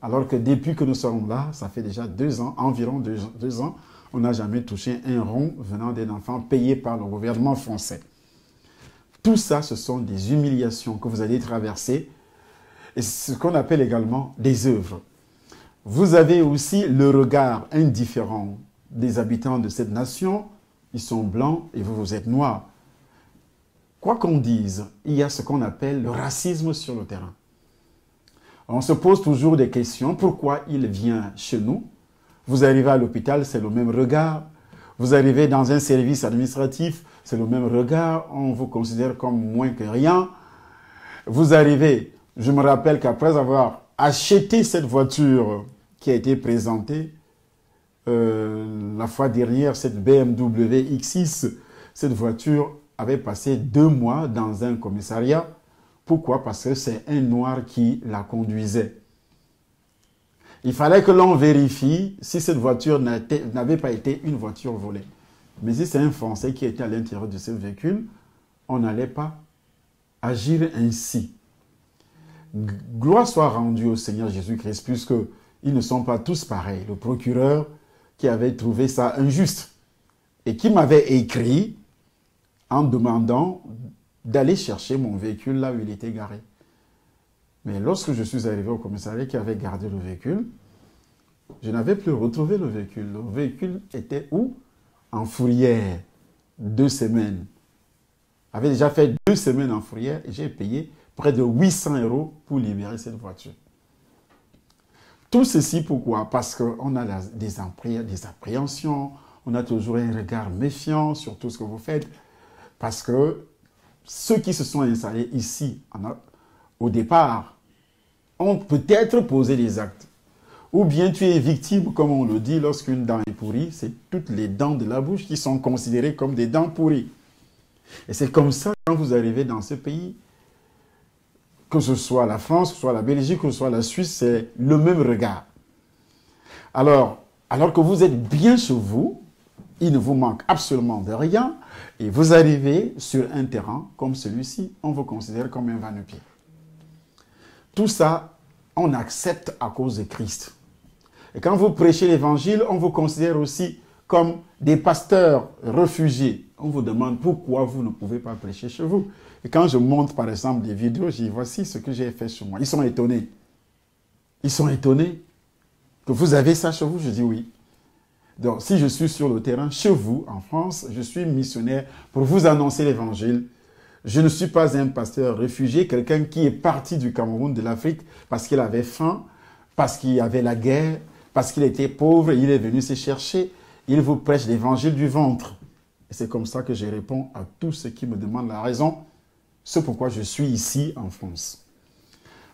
Alors que depuis que nous sommes là, ça fait déjà 2 ans, environ 2 ans, on n'a jamais touché un rond venant d'un enfant payé par le gouvernement français. Tout ça, ce sont des humiliations que vous allez traverser. Et c'est ce qu'on appelle également des œuvres. Vous avez aussi le regard indifférent des habitants de cette nation. Ils sont blancs et vous, vous êtes noirs. quoi qu'on dise, il y a ce qu'on appelle le racisme sur le terrain. On se pose toujours des questions. Pourquoi il vient chez nous? Vous arrivez à l'hôpital, c'est le même regard. Vous arrivez dans un service administratif, c'est le même regard. On vous considère comme moins que rien. Vous arrivez, je me rappelle qu'après avoir acheté cette voiture qui a été présentée, la fois dernière, cette BMW X6, cette voiture avait passé 2 mois dans un commissariat. Pourquoi? Parce que c'est un noir qui la conduisait. Il fallait que l'on vérifie si cette voiture n'avait pas été une voiture volée. Mais si c'est un Français qui était à l'intérieur de ce véhicule, on n'allait pas agir ainsi. Gloire soit rendue au Seigneur Jésus-Christ, puisqu'ils ne sont pas tous pareils. Le procureur qui avait trouvé ça injuste et qui m'avait écrit en demandant d'aller chercher mon véhicule là où il était garé. Mais lorsque je suis arrivé au commissariat qui avait gardé le véhicule, je n'avais plus retrouvé le véhicule. Le véhicule était où? En fourrière. 2 semaines. Avait déjà fait 2 semaines en fourrière et j'ai payé près de 800 € pour libérer cette voiture. Tout ceci pourquoi? Parce qu'on a des appréhensions, on a toujours un regard méfiant sur tout ce que vous faites. Parce que ceux qui se sont installés ici au départ ont peut-être posé des actes. Ou bien tu es victime, comme on le dit, lorsqu'une dent est pourrie, c'est toutes les dents de la bouche qui sont considérées comme des dents pourries. Et c'est comme ça, quand vous arrivez dans ce pays, que ce soit la France, que ce soit la Belgique, que ce soit la Suisse, c'est le même regard. Alors que vous êtes bien chez vous, il ne vous manque absolument de rien, et vous arrivez sur un terrain comme celui-ci, on vous considère comme un va-nu-pied. Tout ça, on accepte à cause de Christ. Et quand vous prêchez l'évangile, on vous considère aussi comme des pasteurs réfugiés. On vous demande pourquoi vous ne pouvez pas prêcher chez vous. Et quand je montre par exemple des vidéos, je dis voici ce que j'ai fait chez moi. Ils sont étonnés. Ils sont étonnés que vous avez ça chez vous. Je dis oui. Donc si je suis sur le terrain chez vous en France, je suis missionnaire pour vous annoncer l'évangile. Je ne suis pas un pasteur réfugié, quelqu'un qui est parti du Cameroun, de l'Afrique, parce qu'il avait faim, parce qu'il y avait la guerre, parce qu'il était pauvre, il est venu se chercher. Il vous prêche l'évangile du ventre. Et c'est comme ça que je réponds à tous ceux qui me demandent la raison. C'est pourquoi je suis ici en France.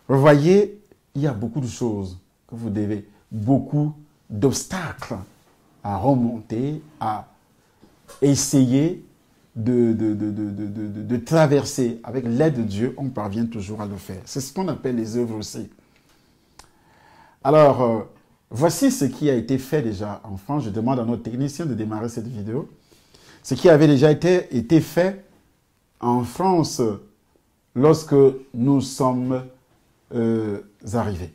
Vous voyez, il y a beaucoup de choses que vous devez, beaucoup d'obstacles à remonter, à essayer de traverser. Avec l'aide de Dieu, on parvient toujours à le faire. C'est ce qu'on appelle les œuvres aussi. Alors, voici ce qui a été fait déjà en France. Je demande à notre technicien de démarrer cette vidéo. Ce qui avait déjà été fait en France lorsque nous sommes arrivés.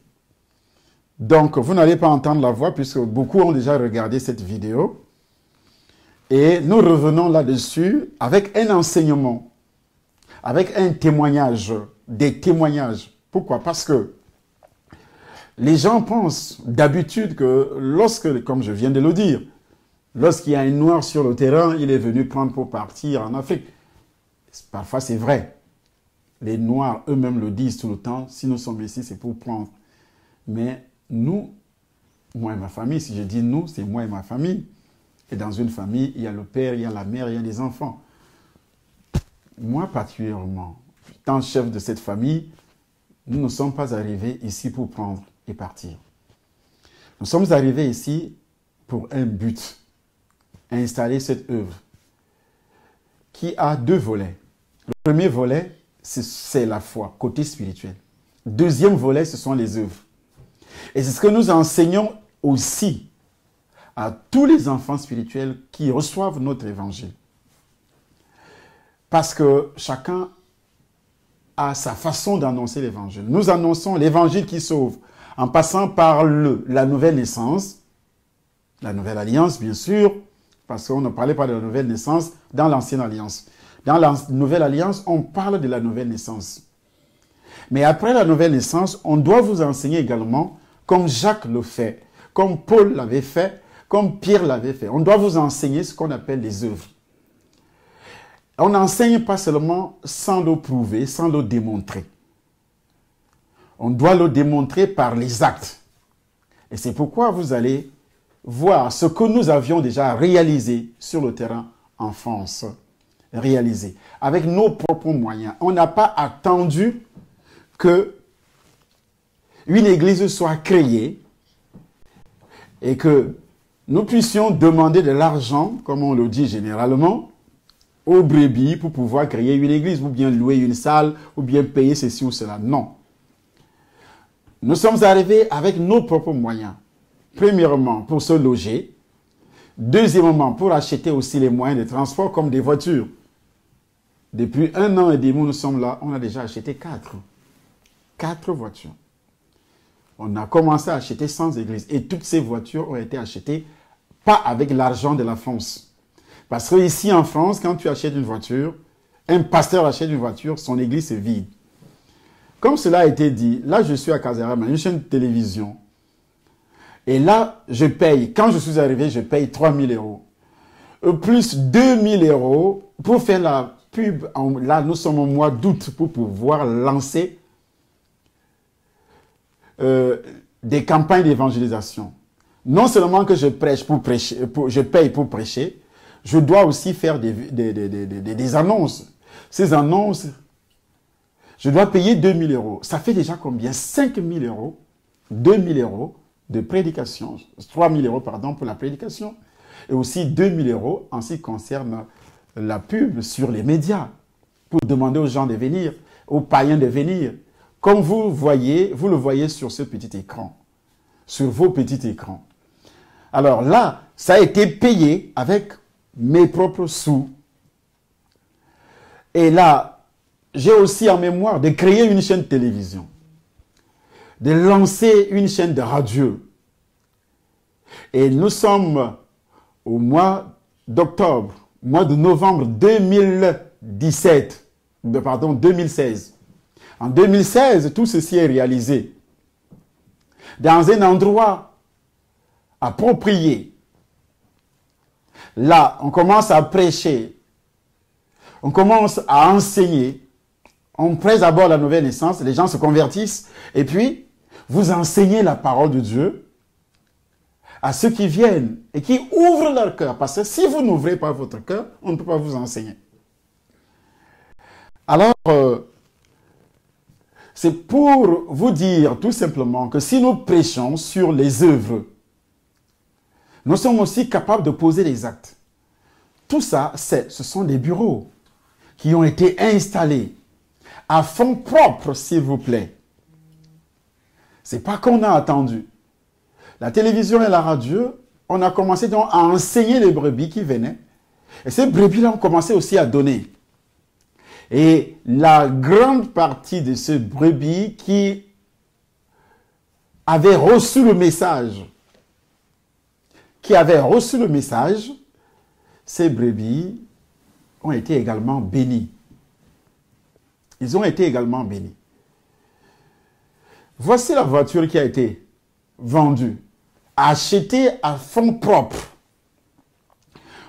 Donc, vous n'allez pas entendre la voix puisque beaucoup ont déjà regardé cette vidéo. Et nous revenons là-dessus avec un enseignement, avec un témoignage, des témoignages. Pourquoi? Parce que les gens pensent d'habitude que lorsque, comme je viens de le dire, lorsqu'il y a un noir sur le terrain, il est venu prendre pour partir en Afrique. Parfois c'est vrai. Les noirs eux-mêmes le disent tout le temps. Si nous sommes ici, c'est pour prendre. Mais nous, moi et ma famille, si je dis nous, c'est moi et ma famille. Et dans une famille, il y a le père, il y a la mère, il y a les enfants. Moi particulièrement, étant chef de cette famille, nous ne sommes pas arrivés ici pour prendre et partir. Nous sommes arrivés ici pour un but, installer cette œuvre qui a 2 volets. Le premier volet, c'est la foi, côté spirituel. Deuxième volet, ce sont les œuvres. Et c'est ce que nous enseignons aussi à tous les enfants spirituels qui reçoivent notre évangile. Parce que chacun a sa façon d'annoncer l'évangile. Nous annonçons l'évangile qui sauve en passant par la nouvelle naissance, la nouvelle alliance bien sûr, parce qu'on ne parlait pas de la nouvelle naissance dans l'ancienne alliance. Dans la nouvelle alliance, on parle de la nouvelle naissance. Mais après la nouvelle naissance, on doit vous enseigner également, comme Jacques le fait, comme Paul l'avait fait, comme Pierre l'avait fait. On doit vous enseigner ce qu'on appelle les œuvres. On n'enseigne pas seulement sans le prouver, sans le démontrer. On doit le démontrer par les actes. Et c'est pourquoi vous allez voir ce que nous avions déjà réalisé sur le terrain en France. Réalisé avec nos propres moyens. On n'a pas attendu que une église soit créée et que nous puissions demander de l'argent, comme on le dit généralement, aux brebis pour pouvoir créer une église, ou bien louer une salle, ou bien payer ceci ou cela. Non. Nous sommes arrivés avec nos propres moyens. Premièrement, pour se loger. Deuxièmement, pour acheter aussi les moyens de transport, comme des voitures. Depuis 1 an et demi, nous sommes là, on a déjà acheté 4. 4 voitures. On a commencé à acheter sans église. Et toutes ces voitures ont été achetées pas avec l'argent de la France. Parce que ici en France, quand tu achètes une voiture, un pasteur achète une voiture, son église est vide. Comme cela a été dit, là je suis à Casarama, une chaîne de télévision. Et là, je paye, quand je suis arrivé, je paye 3 000 €. Plus 2 000 € pour faire la pub. Là, nous sommes au mois d'août pour pouvoir lancer des campagnes d'évangélisation. Non seulement que je prêche pour prêcher, je paye pour prêcher, je dois aussi faire des annonces. Ces annonces, je dois payer 2 000 €. Ça fait déjà combien? 5 000 €, 2 000 € de prédication, 3 000 € pardon pour la prédication, et aussi 2 000 € en ce qui concerne la pub sur les médias, pour demander aux gens de venir, aux païens de venir. Comme vous le voyez sur ce petit écran, sur vos petits écrans. Alors là, ça a été payé avec mes propres sous. Et là, j'ai aussi en mémoire de créer une chaîne de télévision, de lancer une chaîne de radio. Et nous sommes au mois d'octobre, mois de novembre 2016. En 2016, tout ceci est réalisé dans un endroit approprié. Là, on commence à prêcher, on commence à enseigner, on prêche d'abord la nouvelle naissance, les gens se convertissent, et puis vous enseignez la parole de Dieu à ceux qui viennent et qui ouvrent leur cœur. Parce que si vous n'ouvrez pas votre cœur, on ne peut pas vous enseigner. Alors, c'est pour vous dire tout simplement que si nous prêchons sur les œuvres, nous sommes aussi capables de poser les actes. Tout ça, ce sont des bureaux qui ont été installés à fonds propres, s'il vous plaît. Ce n'est pas qu'on a attendu. La télévision et la radio, on a commencé donc à enseigner les brebis qui venaient. Et ces brebis-là ont commencé aussi à donner. Et la grande partie de ces brebis qui avaient reçu le message, ces brebis ont été également bénis. Ils ont été également bénis. Voici la voiture qui a été vendue, achetée à fonds propres.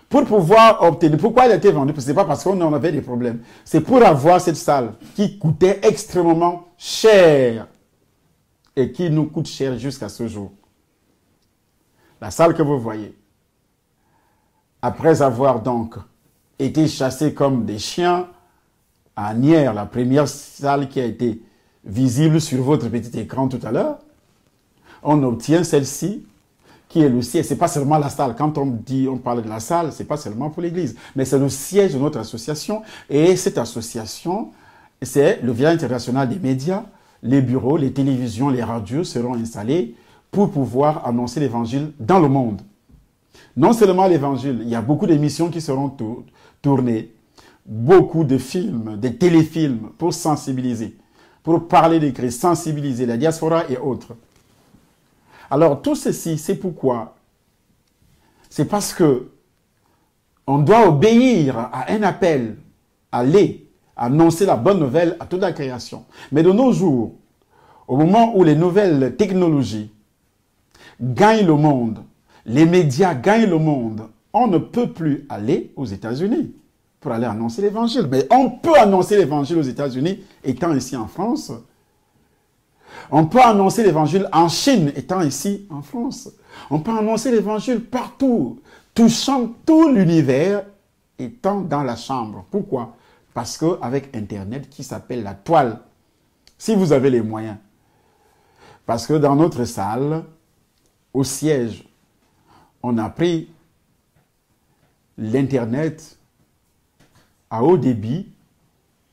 Pour pouvoir obtenir, pourquoi elle a été vendue? Ce n'est pas parce qu'on en avait des problèmes. C'est pour avoir cette salle qui coûtait extrêmement cher et qui nous coûte cher jusqu'à ce jour. La salle que vous voyez, après avoir donc été chassés comme des chiens à Nières, la première salle qui a été visible sur votre petit écran tout à l'heure, on obtient celle-ci qui est le siège. Ce n'est pas seulement la salle. Quand on parle de la salle, ce n'est pas seulement pour l'église, mais c'est le siège de notre association. Et cette association, c'est le village international des médias. Les bureaux, les télévisions, les radios seront installés pour pouvoir annoncer l'évangile dans le monde. Non seulement l'évangile, il y a beaucoup d'émissions qui seront tournées, beaucoup de films, de téléfilms pour sensibiliser, pour parler des Christ, sensibiliser la diaspora et autres. Alors tout ceci, c'est pourquoi? C'est parce que on doit obéir à un appel, aller annoncer la bonne nouvelle à toute la création. Mais de nos jours, au moment où les nouvelles technologies gagnent le monde, les médias gagnent le monde, on ne peut plus aller aux États-Unis pour aller annoncer l'évangile. Mais on peut annoncer l'évangile aux États-Unis étant ici en France. On peut annoncer l'évangile en Chine étant ici en France. On peut annoncer l'évangile partout, touchant tout l'univers étant dans la chambre. Pourquoi? Parce qu'avec Internet qui s'appelle la toile, si vous avez les moyens. Parce que dans notre salle, au siège, on a pris l'Internet à haut débit.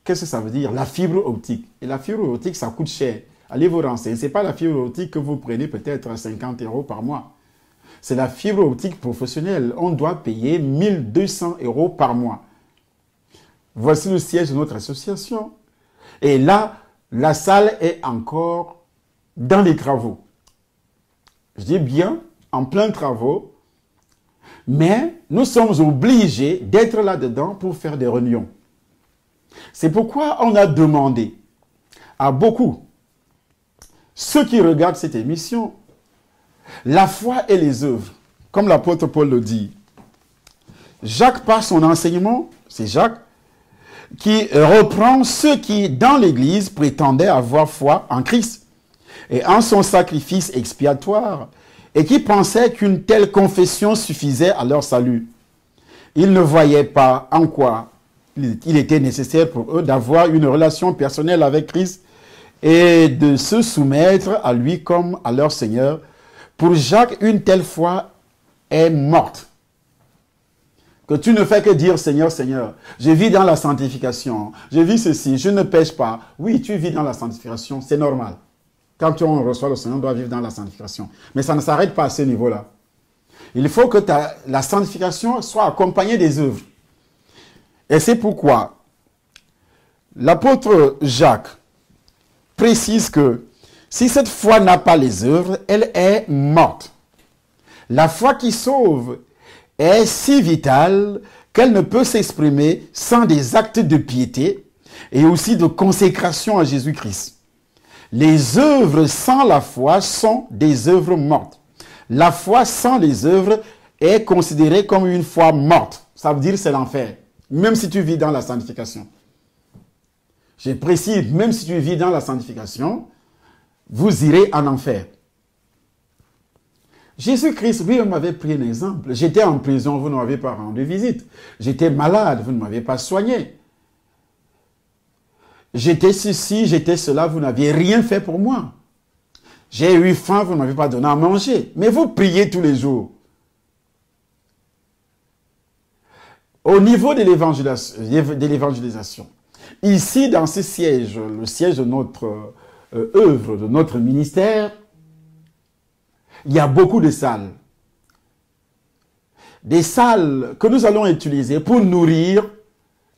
Qu'est-ce que ça veut dire? La fibre optique. Et la fibre optique, ça coûte cher. Allez vous renseigner. Ce n'est pas la fibre optique que vous prenez peut-être à 50 € par mois. C'est la fibre optique professionnelle. On doit payer 1200 € par mois. Voici le siège de notre association. Et là, la salle est encore dans les travaux. Je dis bien, en plein travaux. Mais nous sommes obligés d'être là-dedans pour faire des réunions. C'est pourquoi on a demandé à beaucoup, ceux qui regardent cette émission, la foi et les œuvres, comme l'apôtre Paul le dit. Jacques, par son enseignement, c'est Jacques, qui reprend ceux qui, dans l'Église, prétendaient avoir foi en Christ et en son sacrifice expiatoire, et qui pensaient qu'une telle confession suffisait à leur salut. Ils ne voyaient pas en quoi il était nécessaire pour eux d'avoir une relation personnelle avec Christ et de se soumettre à lui comme à leur Seigneur. Pour Jacques, une telle foi est morte. Que tu ne fais que dire Seigneur, Seigneur, je vis dans la sanctification, je vis ceci, je ne pêche pas. Oui, tu vis dans la sanctification, c'est normal. Quand on reçoit le Seigneur, on doit vivre dans la sanctification. Mais ça ne s'arrête pas à ce niveau-là. Il faut que la sanctification soit accompagnée des œuvres. Et c'est pourquoi l'apôtre Jacques précise que si cette foi n'a pas les œuvres, elle est morte. La foi qui sauve est si vitale qu'elle ne peut s'exprimer sans des actes de piété et aussi de consécration à Jésus-Christ. Les œuvres sans la foi sont des œuvres mortes. La foi sans les œuvres est considérée comme une foi morte. Ça veut dire c'est l'enfer, même si tu vis dans la sanctification. Je précise, même si tu vis dans la sanctification, vous irez en enfer. Jésus-Christ, lui, m'avait pris un exemple. J'étais en prison, vous ne m'avez pas rendu visite. J'étais malade, vous ne m'avez pas soigné. J'étais ceci, j'étais cela, vous n'aviez rien fait pour moi. J'ai eu faim, vous ne m'avez pas donné à manger. Mais vous priez tous les jours. Au niveau de l'évangélisation, ici, dans ce siège, le siège de notre œuvre, de notre ministère, il y a beaucoup de salles. Des salles que nous allons utiliser pour nourrir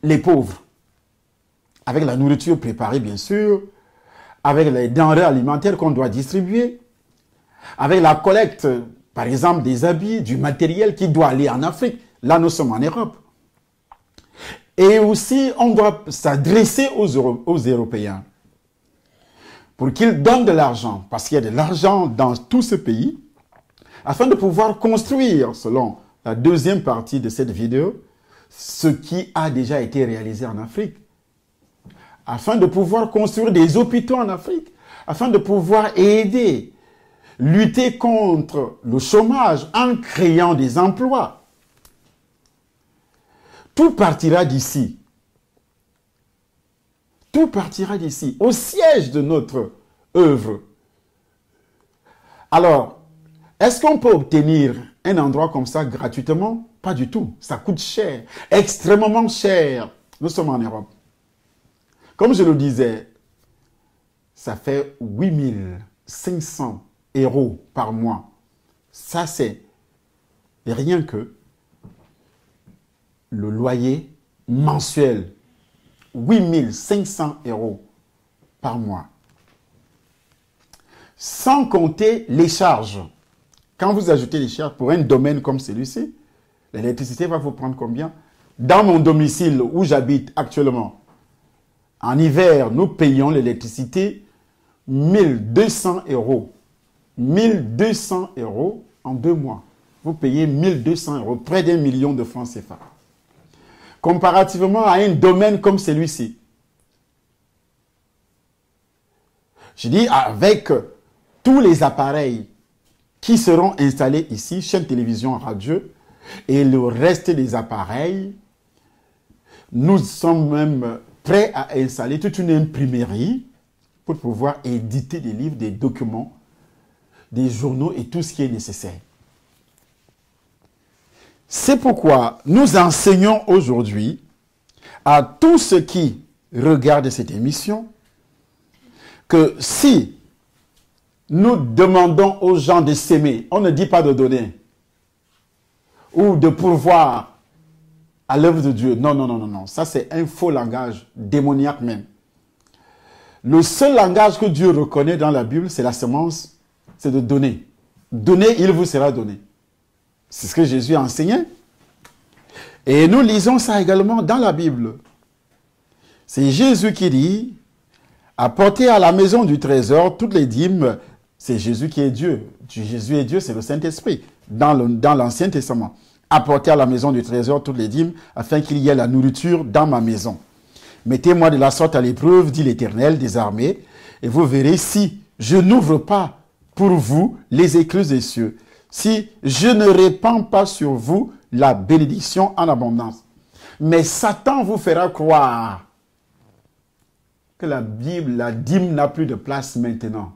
les pauvres. Avec la nourriture préparée, bien sûr, avec les denrées alimentaires qu'on doit distribuer, avec la collecte, par exemple, des habits, du matériel qui doit aller en Afrique. Là, nous sommes en Europe. Et aussi, on doit s'adresser aux Européens pour qu'ils donnent de l'argent, parce qu'il y a de l'argent dans tout ce pays, afin de pouvoir construire, selon la deuxième partie de cette vidéo, ce qui a déjà été réalisé en Afrique. Afin de pouvoir construire des hôpitaux en Afrique, afin de pouvoir aider, lutter contre le chômage en créant des emplois. Tout partira d'ici. Tout partira d'ici, au siège de notre œuvre. Alors, est-ce qu'on peut obtenir un endroit comme ça gratuitement? Pas du tout. Ça coûte cher, extrêmement cher. Nous sommes en Europe. Comme je le disais, ça fait 8500 € par mois. Ça, c'est rien que le loyer mensuel. 8500 € par mois. Sans compter les charges. Quand vous ajoutez les charges pour un domaine comme celui-ci, l'électricité va vous prendre combien? Dans mon domicile où j'habite actuellement, en hiver, nous payons l'électricité 1200 €. 1200 € en 2 mois. Vous payez 1200 €, près d'1 million de francs CFA. comparativement à un domaine comme celui-ci. Je dis avec tous les appareils qui seront installés ici, chaîne télévision, radio, et le reste des appareils, nous sommes même prêts à installer toute une imprimerie pour pouvoir éditer des livres, des documents, des journaux et tout ce qui est nécessaire. C'est pourquoi nous enseignons aujourd'hui à tous ceux qui regardent cette émission que si nous demandons aux gens de s'aimer, on ne dit pas de donner ou de pourvoir à l'œuvre de Dieu. Non, non, non, non, non. Ça, c'est un faux langage, démoniaque même. Le seul langage que Dieu reconnaît dans la Bible, c'est la semence, c'est de donner. Donnez, il vous sera donné. C'est ce que Jésus a enseigné. Et nous lisons ça également dans la Bible. C'est Jésus qui dit, apportez à la maison du trésor toutes les dîmes. C'est Jésus qui est Dieu. Jésus est Dieu, c'est le Saint-Esprit. Dans l'Ancien Testament. Apportez à la maison du trésor toutes les dîmes, afin qu'il y ait la nourriture dans ma maison. Mettez-moi de la sorte à l'épreuve, dit l'Éternel des armées, et vous verrez si je n'ouvre pas pour vous les écluses des cieux, si je ne répands pas sur vous la bénédiction en abondance. Mais Satan vous fera croire que la Bible, la dîme n'a plus de place maintenant.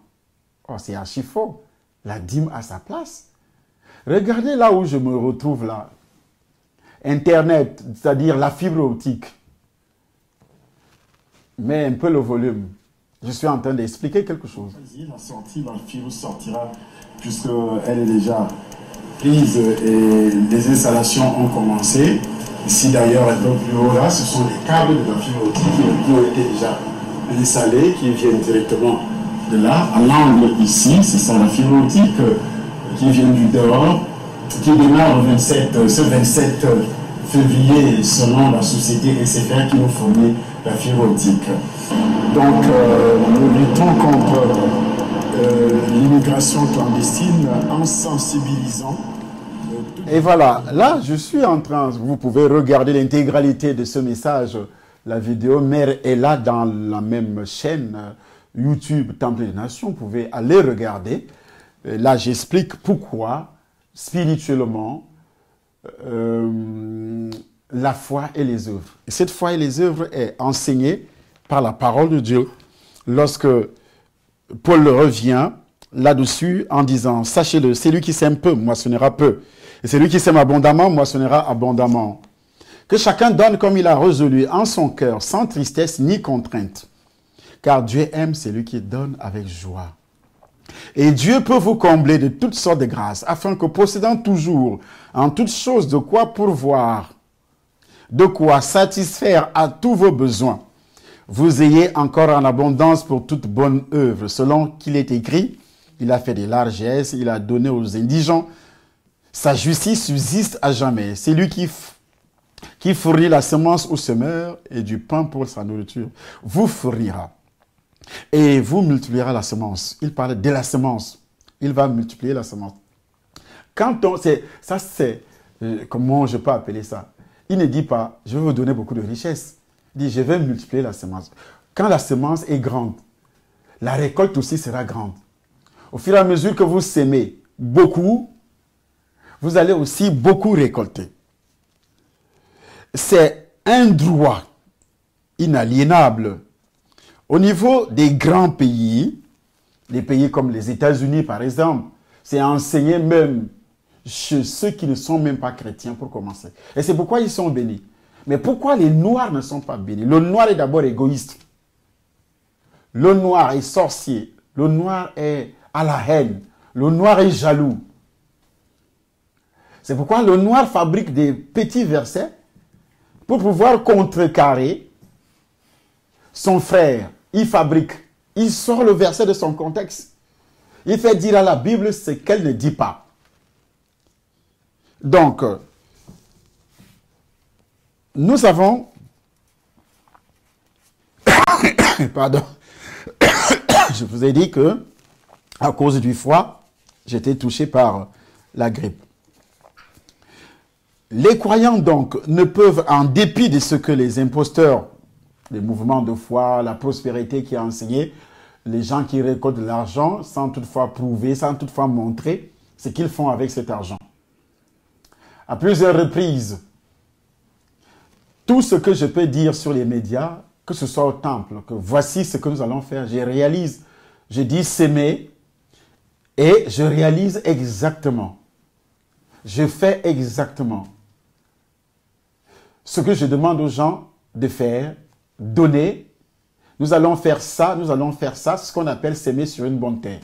Oh, c'est archi faux. La dîme a sa place. Regardez là où je me retrouve là. Internet, c'est-à-dire la fibre optique. Mais un peu le volume. Je suis en train d'expliquer quelque chose. La sortie, la fibre sortira puisqu'elle est déjà prise et les installations ont commencé. Ici d'ailleurs, un peu plus haut là, ce sont les câbles de la fibre optique qui ont été déjà installés, qui viennent directement de là. À l'angle ici, c'est ça la fibre optique qui vient du dehors, qui démarre ce 27 février selon la société SFR qui nous fournit la fibre optique. Donc, nous luttons contre l'immigration clandestine en sensibilisant. Et voilà, là, je suis en train, vous pouvez regarder l'intégralité de ce message, la vidéo mère est là dans la même chaîne YouTube Temple des Nations, vous pouvez aller regarder. Là, j'explique pourquoi, spirituellement, la foi et les œuvres. Et cette foi et les œuvres est enseignée par la parole de Dieu. Lorsque Paul revient là-dessus en disant, sachez-le, celui qui sème peu moissonnera peu. Et celui qui sème abondamment moissonnera abondamment. Que chacun donne comme il a résolu en son cœur, sans tristesse ni contrainte. Car Dieu aime celui qui donne avec joie. Et Dieu peut vous combler de toutes sortes de grâces, afin que possédant toujours en toutes choses de quoi pourvoir, de quoi satisfaire à tous vos besoins, vous ayez encore en abondance pour toute bonne œuvre, selon qu'il est écrit, il a fait des largesses, il a donné aux indigents, sa justice subsiste à jamais. C'est lui qui fournit la semence au semeur et du pain pour sa nourriture, vous fournira. Et vous multipliera la semence. Il parle de la semence. Il va multiplier la semence. Quand on... comment je peux appeler ça? Il ne dit pas, je vais vous donner beaucoup de richesses. Il dit, je vais multiplier la semence. Quand la semence est grande, la récolte aussi sera grande. Au fur et à mesure que vous sémez beaucoup, vous allez aussi beaucoup récolter. C'est un droit inaliénable. Au niveau des grands pays, les pays comme les États-Unis par exemple, c'est enseigné même chez ceux qui ne sont même pas chrétiens pour commencer. Et c'est pourquoi ils sont bénis. Mais pourquoi les Noirs ne sont pas bénis? Le Noir est d'abord égoïste. Le Noir est sorcier. Le Noir est à la haine. Le Noir est jaloux. C'est pourquoi le Noir fabrique des petits versets pour pouvoir contrecarrer son frère. Il fabrique, il sort le verset de son contexte. Il fait dire à la Bible ce qu'elle ne dit pas. Donc, nous avons... Pardon. Je vous ai dit que, à cause du foie, j'étais touché par la grippe. Les croyants donc ne peuvent, en dépit de ce que les imposteurs, les mouvements de foi, la prospérité qui a enseigné, les gens qui récoltent de l'argent sans toutefois prouver, sans toutefois montrer ce qu'ils font avec cet argent. À plusieurs reprises, tout ce que je peux dire sur les médias, que ce soit au temple, que voici ce que nous allons faire, je réalise, je dis s'aimer et je réalise exactement. Je fais exactement ce que je demande aux gens de faire, donner. Nous allons faire ça, ce qu'on appelle s'aimer sur une bonne terre.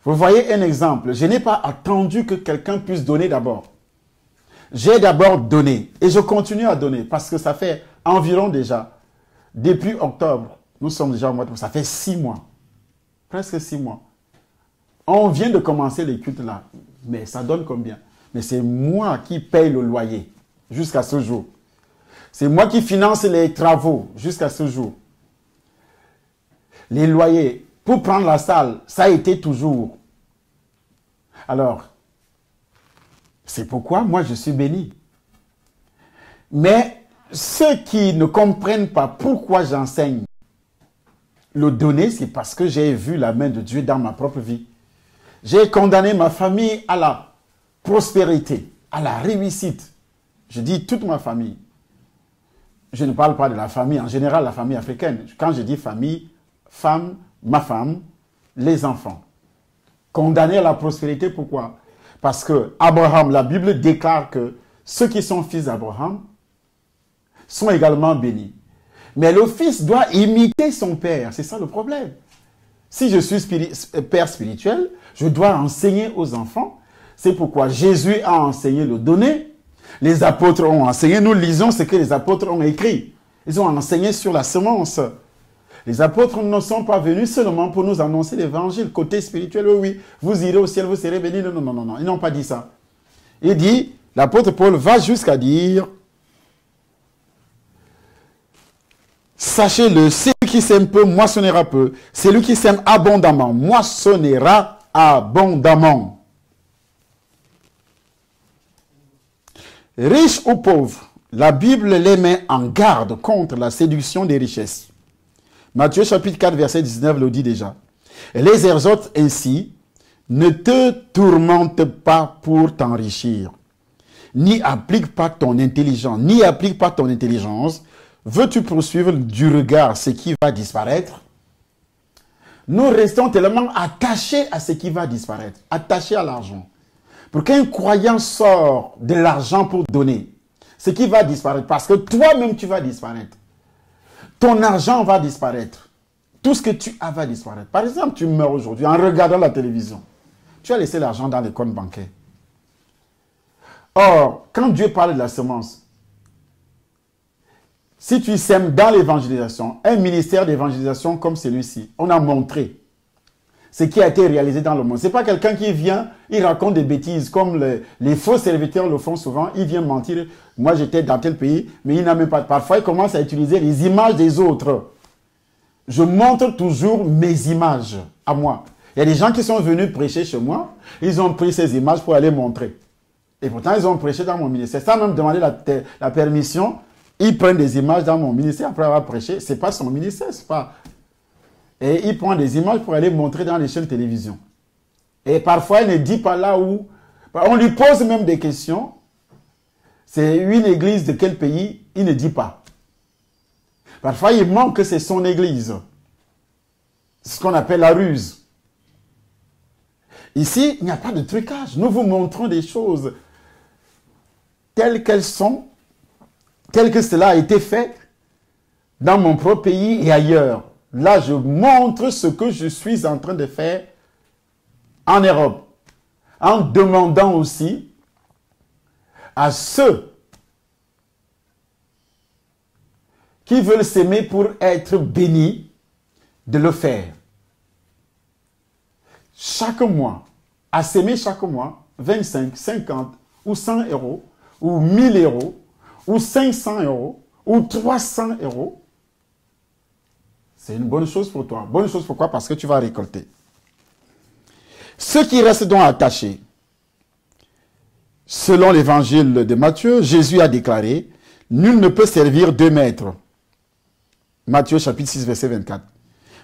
Vous voyez un exemple, je n'ai pas attendu que quelqu'un puisse donner d'abord. J'ai d'abord donné et je continue à donner parce que ça fait environ déjà, depuis octobre, nous sommes déjà au mois de ça fait 6 mois, presque 6 mois. On vient de commencer les cultes là, mais ça donne combien? Mais c'est moi qui paye le loyer jusqu'à ce jour. C'est moi qui finance les travaux jusqu'à ce jour. Les loyers, pour prendre la salle, ça a été toujours. Alors, c'est pourquoi moi je suis béni. Mais ceux qui ne comprennent pas pourquoi j'enseigne le donner, c'est parce que j'ai vu la main de Dieu dans ma propre vie. J'ai condamné ma famille à la prospérité, à la réussite. Je dis toute ma famille. Je ne parle pas de la famille, en général la famille africaine. Quand je dis famille, femme, ma femme, les enfants. Condamné à la prospérité, pourquoi? Parce que Abraham, la Bible déclare que ceux qui sont fils d'Abraham sont également bénis. Mais le fils doit imiter son père, c'est ça le problème. Si je suis père spirituel, je dois enseigner aux enfants. C'est pourquoi Jésus a enseigné le donner. Les apôtres ont enseigné. Nous lisons ce que les apôtres ont écrit. Ils ont enseigné sur la semence. Les apôtres ne sont pas venus seulement pour nous annoncer l'évangile. Côté spirituel, oui, vous irez au ciel, vous serez bénis. Non, non, non, non. Ils n'ont pas dit ça. Il dit, l'apôtre Paul va jusqu'à dire, sachez-le, celui qui sème peu, moissonnera peu. Celui qui sème abondamment, moissonnera abondamment. Riche ou pauvre, la Bible les met en garde contre la séduction des richesses. Matthieu chapitre 4, verset 19 le dit déjà. Elle les exhorte ainsi, ne te tourmente pas pour t'enrichir, ni applique pas ton intelligence, veux-tu poursuivre du regard ce qui va disparaître? Nous restons tellement attachés à ce qui va disparaître, attachés à l'argent. Pour qu'un croyant sort de l'argent pour donner, ce qui va disparaître, parce que toi-même tu vas disparaître. Ton argent va disparaître. Tout ce que tu as va disparaître. Par exemple, tu meurs aujourd'hui en regardant la télévision. Tu as laissé l'argent dans les comptes bancaires. Or, quand Dieu parle de la semence, si tu sèmes dans l'évangélisation, un ministère d'évangélisation comme celui-ci, on a montré ce qui a été réalisé dans le monde. Ce n'est pas quelqu'un qui vient, il raconte des bêtises comme les faux serviteurs le font souvent. Il vient mentir. Moi, j'étais dans tel pays, mais il n'a même pas. Parfois, il commence à utiliser les images des autres. Je montre toujours mes images à moi. Il y a des gens qui sont venus prêcher chez moi. Ils ont pris ces images pour aller montrer. Et pourtant, ils ont prêché dans mon ministère. Sans même demander la permission, ils prennent des images dans mon ministère après avoir prêché. Ce n'est pas son ministère, c'est pas... Et il prend des images pour aller montrer dans les chaînes de télévision. Et parfois, il ne dit pas là où... On lui pose même des questions. C'est une église de quel pays? Il ne dit pas. Parfois, il manque que c'est son église. C'est ce qu'on appelle la ruse. Ici, il n'y a pas de trucage. Nous vous montrons des choses telles qu'elles sont, tel que cela a été fait dans mon propre pays et ailleurs. Là, je montre ce que je suis en train de faire en Europe, en demandant aussi à ceux qui veulent s'aimer pour être bénis de le faire. Chaque mois, à s'aimer chaque mois, 25, 50 ou 100 euros, ou 1000 euros, ou 500 euros, ou 300 euros, c'est une bonne chose pour toi. Bonne chose pourquoi? Parce que tu vas récolter. Ceux qui restent donc attachés, selon l'évangile de Matthieu, Jésus a déclaré, « Nul ne peut servir deux maîtres. » Matthieu chapitre 6, verset 24.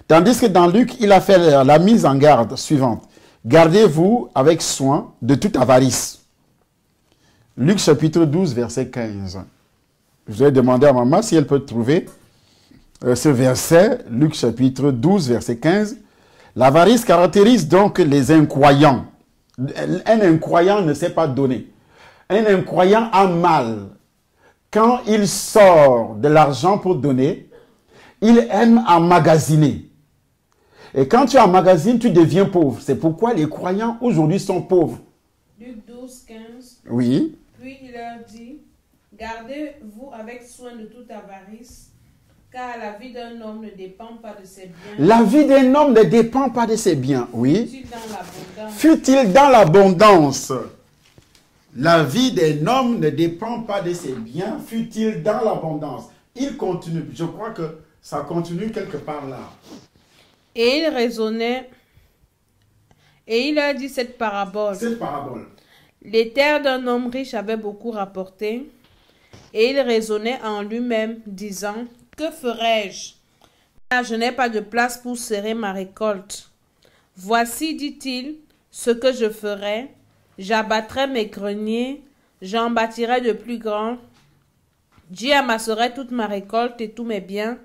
Tandis que dans Luc, il a fait la mise en garde suivante. « Gardez-vous avec soin de toute avarice. » Luc chapitre 12, verset 15. Je vais demander à maman si elle peut trouver ce verset, Luc chapitre 12, verset 15. L'avarice caractérise donc les incroyants. Un incroyant ne sait pas donner. Un incroyant a mal. Quand il sort de l'argent pour donner, il aime emmagasiner. Et quand tu emmagasines, tu deviens pauvre. C'est pourquoi les croyants aujourd'hui sont pauvres. Luc 12, 15. Oui. Puis il leur dit, gardez-vous avec soin de toute avarice, car la vie d'un homme ne dépend pas de ses biens. La vie d'un homme ne dépend pas de ses biens, oui. Fut-il dans l'abondance. Fut-il dans l'abondance. La vie d'un homme ne dépend pas de ses biens, fut-il dans l'abondance. Il continue, je crois que ça continue quelque part là. Et il raisonnait, et il leur dit cette parabole. Cette parabole. Les terres d'un homme riche avaient beaucoup rapporté, et il raisonnait en lui-même, disant, que ferai-je? Car je n'ai pas de place pour serrer ma récolte. Voici, dit-il, ce que je ferai. J'abattrai mes greniers, j'en bâtirai de plus grands. J'y amasserai toute ma récolte et tous mes biens,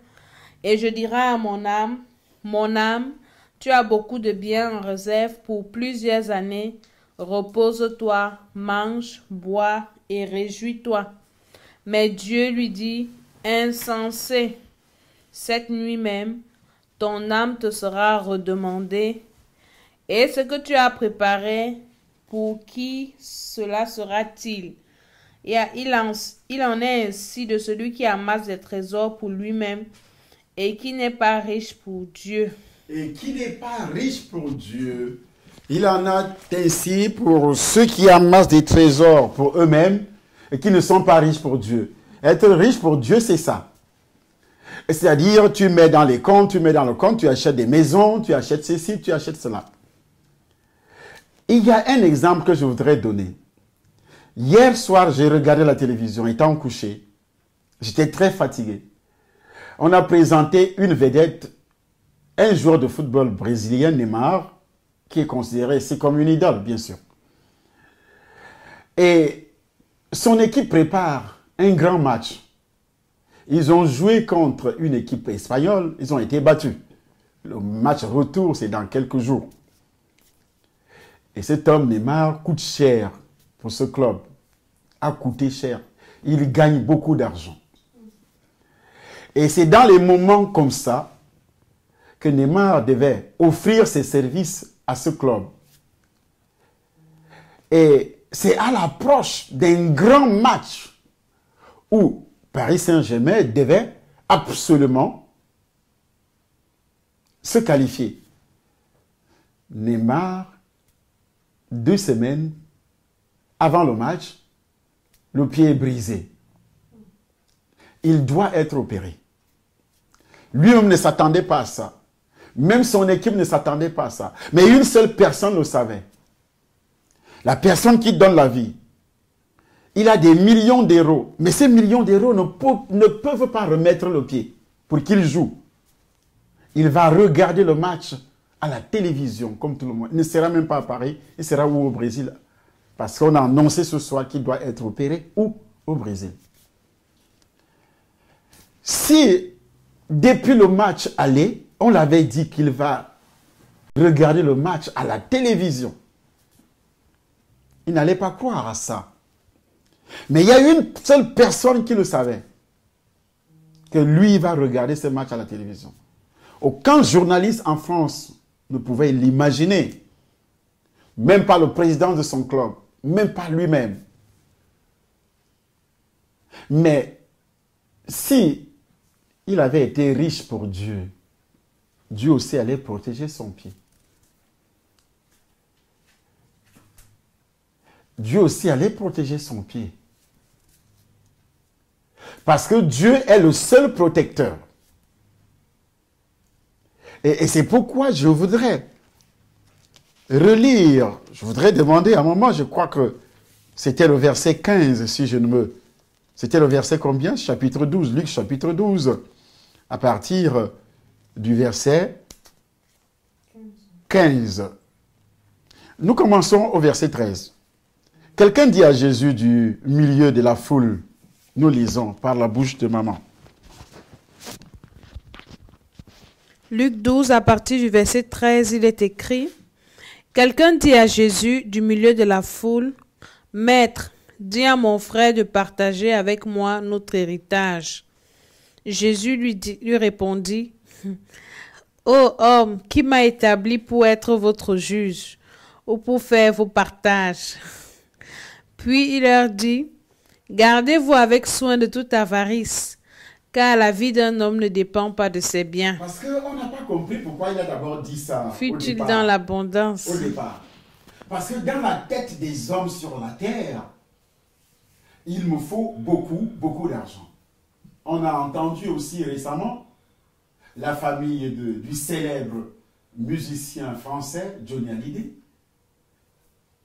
et je dirai à mon âme, tu as beaucoup de biens en réserve pour plusieurs années. Repose-toi, mange, bois et réjouis-toi. Mais Dieu lui dit, insensé, cette nuit même, ton âme te sera redemandée. Et ce que tu as préparé, pour qui cela sera-t-il? Il en est ainsi de celui qui amasse des trésors pour lui-même et qui n'est pas riche pour Dieu. Et qui n'est pas riche pour Dieu. Il en a ainsi pour ceux qui amassent des trésors pour eux-mêmes et qui ne sont pas riches pour Dieu. Être riche pour Dieu, c'est ça. C'est-à-dire, tu mets dans les comptes, tu mets dans le compte, tu achètes des maisons, tu achètes ceci, tu achètes cela. Il y a un exemple que je voudrais donner. Hier soir, j'ai regardé la télévision, étant couché. J'étais très fatigué. On a présenté une vedette, un joueur de football brésilien, Neymar, qui est considéré, c'est comme une idole, bien sûr. Et son équipe prépare un grand match. Ils ont joué contre une équipe espagnole, ils ont été battus. Le match retour, c'est dans quelques jours. Et cet homme, Neymar, coûte cher pour ce club. A coûté cher. Il gagne beaucoup d'argent. Et c'est dans les moments comme ça que Neymar devait offrir ses services à ce club. Et c'est à l'approche d'un grand match où Paris Saint-Germain devait absolument se qualifier. Neymar, 2 semaines avant le match, le pied est brisé. Il doit être opéré. Lui-même ne s'attendait pas à ça. Même son équipe ne s'attendait pas à ça. Mais une seule personne le savait. La personne qui donne la vie. Il a des millions d'euros. Mais ces millions d'euros ne peuvent pas remettre le pied pour qu'il joue. Il va regarder le match à la télévision, comme tout le monde. Il ne sera même pas à Paris, il sera où au Brésil. Parce qu'on a annoncé ce soir qu'il doit être opéré où au Brésil. Si, depuis le match aller, on l'avait dit qu'il va regarder le match à la télévision, il n'allait pas croire à ça. Mais il y a une seule personne qui le savait, que lui, il va regarder ce match à la télévision. Aucun journaliste en France ne pouvait l'imaginer. Même pas le président de son club. Même pas lui-même. Mais si il avait été riche pour Dieu, Dieu aussi allait protéger son pied. Dieu aussi allait protéger son pied. Parce que Dieu est le seul protecteur. Et c'est pourquoi je voudrais relire, je voudrais demander à un moment, je crois que C'était le verset 15, si je ne me... C'était le verset combien? Chapitre 12, Luc chapitre 12. À partir du verset 15. Nous commençons au verset 13. Quelqu'un dit à Jésus du milieu de la foule, nous lisons par la bouche de maman. Luc 12, à partir du verset 13, il est écrit: Quelqu'un dit à Jésus du milieu de la foule, « Maître, dis à mon frère de partager avec moi notre héritage. » Jésus lui répondit, « Ô homme, qui m'a établi pour être votre juge ou pour faire vos partages? » Puis il leur dit, « Gardez-vous avec soin de toute avarice, car la vie d'un homme ne dépend pas de ses biens. » Parce qu'on n'a pas compris pourquoi il a d'abord dit ça. Fut-il dans l'abondance? Au départ. Parce que dans la tête des hommes sur la terre, il me faut beaucoup d'argent. On a entendu aussi récemment la famille du célèbre musicien français Johnny Hallyday,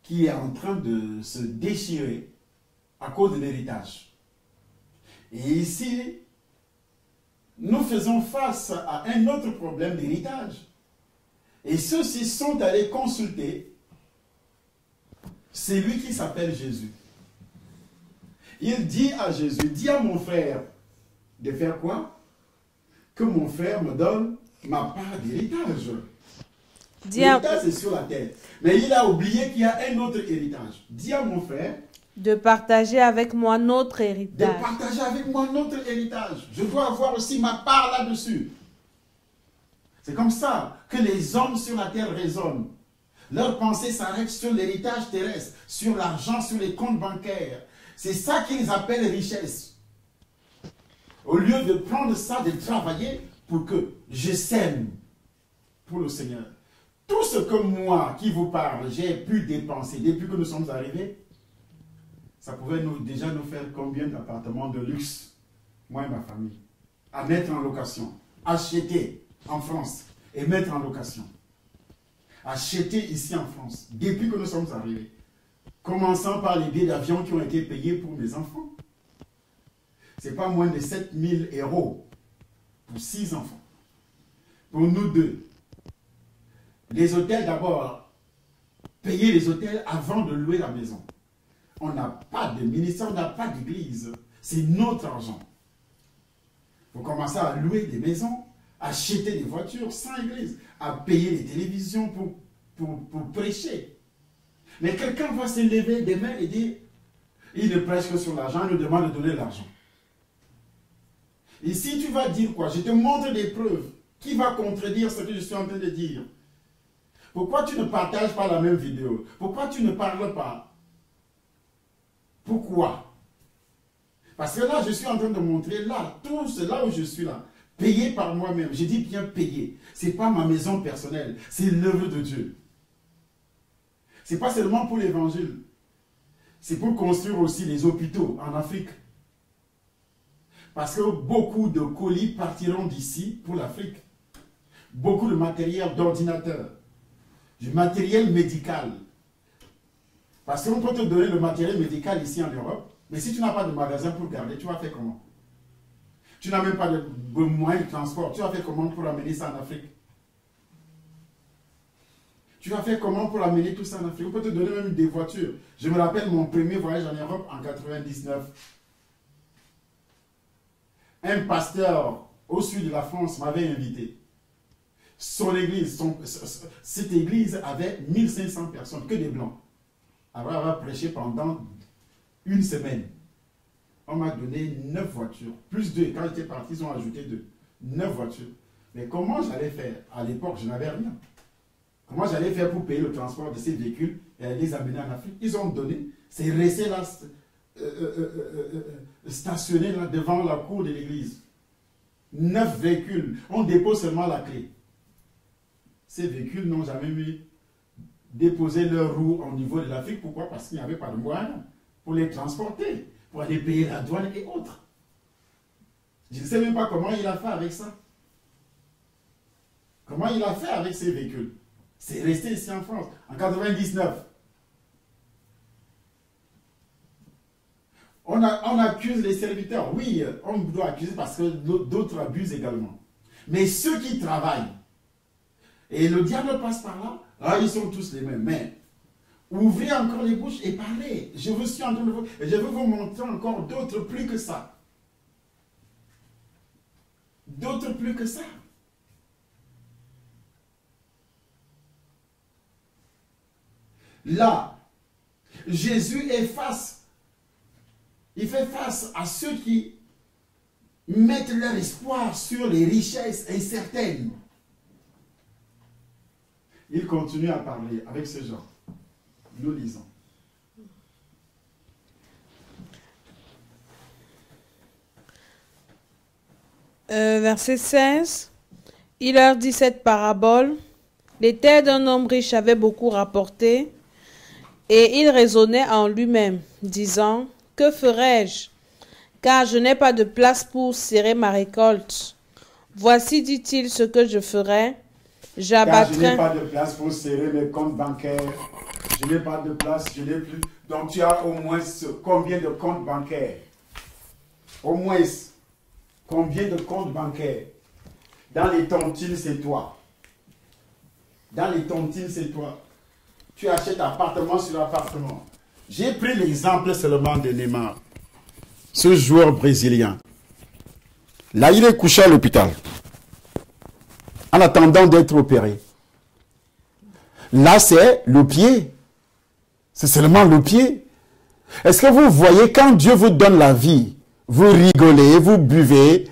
qui est en train de se déchirer à cause de l'héritage. Et ici, nous faisons face à un autre problème d'héritage. Et ceux-ci sont allés consulter celui qui s'appelle Jésus. Il dit à Jésus, dis à mon frère de faire quoi? Que mon frère me donne ma part d'héritage. L'héritage, c'est sur la tête. Mais il a oublié qu'il y a un autre héritage. Dis à mon frère de partager avec moi notre héritage. De partager avec moi notre héritage. Je dois avoir aussi ma part là-dessus. C'est comme ça que les hommes sur la terre raisonnent. Leur pensée s'arrête sur l'héritage terrestre, sur l'argent, sur les comptes bancaires. C'est ça qu'ils appellent richesse. Au lieu de prendre ça, de travailler pour que je sème pour le Seigneur. Tout ce que moi qui vous parle, j'ai pu dépenser depuis que nous sommes arrivés, ça pouvait déjà nous faire combien d'appartements de luxe, moi et ma famille, à mettre en location, acheter en France et mettre en location. Acheter ici en France, depuis que nous sommes arrivés. Commençant par les billets d'avion qui ont été payés pour mes enfants. Ce n'est pas moins de 7 000 € pour 6 enfants. Pour nous deux. Les hôtels d'abord, payer les hôtels avant de louer la maison. On n'a pas de ministère, on n'a pas d'église. C'est notre argent. Il faut commencer à louer des maisons, acheter des voitures sans église, à payer les télévisions pour prêcher. Mais quelqu'un va se lever demain et dire, il ne prêche que sur l'argent, il nous demande de donner l'argent. Et si tu vas dire quoi? Je te montre des preuves. Qui va contredire ce que je suis en train de dire? Pourquoi tu ne partages pas la même vidéo? Pourquoi tu ne parles pas? Pourquoi? Parce que là, je suis en train de montrer là, tout cela où je suis là, payé par moi-même. Je dis bien payé. Ce n'est pas ma maison personnelle, c'est l'œuvre de Dieu. Ce n'est pas seulement pour l'évangile. C'est pour construire aussi les hôpitaux en Afrique. Parce que beaucoup de colis partiront d'ici pour l'Afrique. Beaucoup de matériel d'ordinateur, du matériel médical. Parce qu'on peut te donner le matériel médical ici en Europe, mais si tu n'as pas de magasin pour garder, tu vas faire comment? Tu n'as même pas de moyens de transport. Tu vas faire comment pour amener ça en Afrique? Tu vas faire comment pour amener tout ça en Afrique? On peut te donner même des voitures. Je me rappelle mon premier voyage en Europe en 99. Un pasteur au sud de la France m'avait invité. Son église, cette église avait 1500 personnes, que des blancs. Après avoir prêché pendant une semaine, on m'a donné 9 voitures, plus 2. Quand j'étais parti, ils ont ajouté 2. 9 voitures. Mais comment j'allais faire? À l'époque, je n'avais rien. Comment j'allais faire pour payer le transport de ces véhicules et les amener en Afrique? Ils ont donné, c'est resté là, stationné là devant la cour de l'église. 9 véhicules. On dépose seulement la clé. Ces véhicules n'ont jamais déposé leurs roues au niveau de l'Afrique. Pourquoi? Parce qu'il n'y avait pas de moyens pour les transporter, pour aller payer la douane et autres. Je ne sais même pas comment il a fait avec ça. Comment il a fait avec ces véhicules? C'est resté ici en France, en 99. On accuse les serviteurs. Oui, on doit accuser parce que d'autres abusent également. Mais ceux qui travaillent, et le diable passe par là, ils sont tous les mêmes. Mais ouvrez encore les bouches et parlez. Je vous suis en train de vous... Je vais vous montrer encore d'autres plus que ça. D'autres plus que ça. Là, Jésus est face. Il fait face à ceux qui mettent leur espoir sur les richesses incertaines. Il continue à parler avec ces gens. Nous lisons. Verset 16. Il leur dit cette parabole. Les terres d'un homme riche avaient beaucoup rapporté, et il raisonnait en lui-même, disant, « Que ferai-je? Car je n'ai pas de place pour serrer ma récolte. Voici, dit-il, ce que je ferai. J'abattrai... » Car je n'ai pas de place pour serrer mes comptes bancaires. Je n'ai pas de place, je n'ai plus... Donc tu as au moins combien de comptes bancaires? Au moins combien de comptes bancaires? Dans les tontines, c'est toi. Dans les tontines, c'est toi. Tu achètes appartement sur appartement. J'ai pris l'exemple seulement de Neymar, ce joueur brésilien. Là, il est couché à l'hôpital, en attendant d'être opéré. Là, c'est le pied. C'est seulement le pied. Est-ce que vous voyez, quand Dieu vous donne la vie, vous rigolez, vous buvez,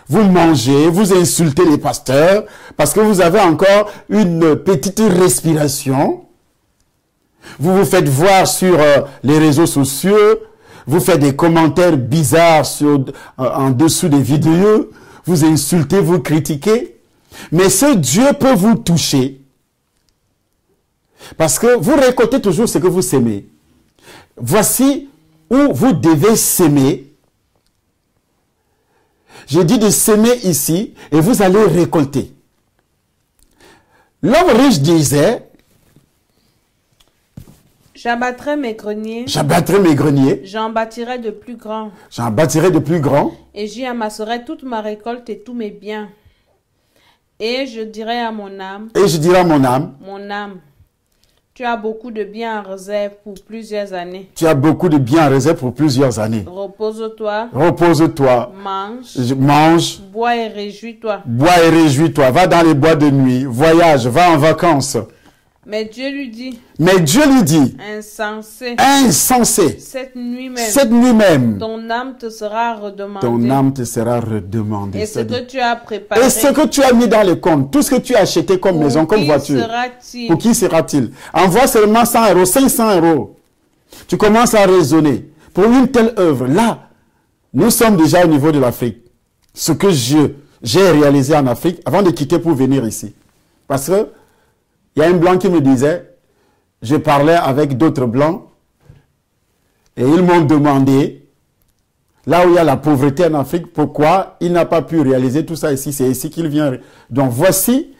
vous mangez, vous insultez les pasteurs, parce que vous avez encore une petite respiration. Vous vous faites voir sur les réseaux sociaux, vous faites des commentaires bizarres en dessous des vidéos, vous insultez, vous critiquez. Mais ce Dieu peut vous toucher, parce que vous récoltez toujours ce que vous sémez. Voici où vous devez s'aimer. J'ai dit de s'aimer ici, et vous allez récolter. L'homme riche disait, j'abattrai mes greniers. J'abattrai mes greniers. J'en bâtirai de plus grands. J'en bâtirai de plus grands. Et j'y amasserai toute ma récolte et tous mes biens. Et je dirai à mon âme. Et je dirai à mon âme. Mon âme, tu as beaucoup de biens en réserve pour plusieurs années. Tu as beaucoup de biens en réserve pour plusieurs années. Repose-toi. Repose-toi. Mange. Mange. Bois et réjouis-toi. Bois et réjouis-toi. Va dans les bois de nuit. Voyage. Va en vacances. Mais Dieu lui dit. Mais Dieu lui dit. Insensé. Insensé. Cette nuit même. Cette nuit même. Ton âme te sera redemandée. Ton âme te sera redemandée. Et ce que tu as préparé. Et ce que tu as mis dans les comptes. Tout ce que tu as acheté comme maison, comme voiture. Pour qui sera-t-il? Envoie seulement 100 euros, 500 euros. Tu commences à raisonner. Pour une telle œuvre. Là, nous sommes déjà au niveau de l'Afrique. Ce que j'ai réalisé en Afrique avant de quitter pour venir ici. Parce que il y a un blanc qui me disait, je parlais avec d'autres blancs, et ils m'ont demandé, là où il y a la pauvreté en Afrique, pourquoi il n'a pas pu réaliser tout ça ici, c'est ici qu'il vient. Donc voici,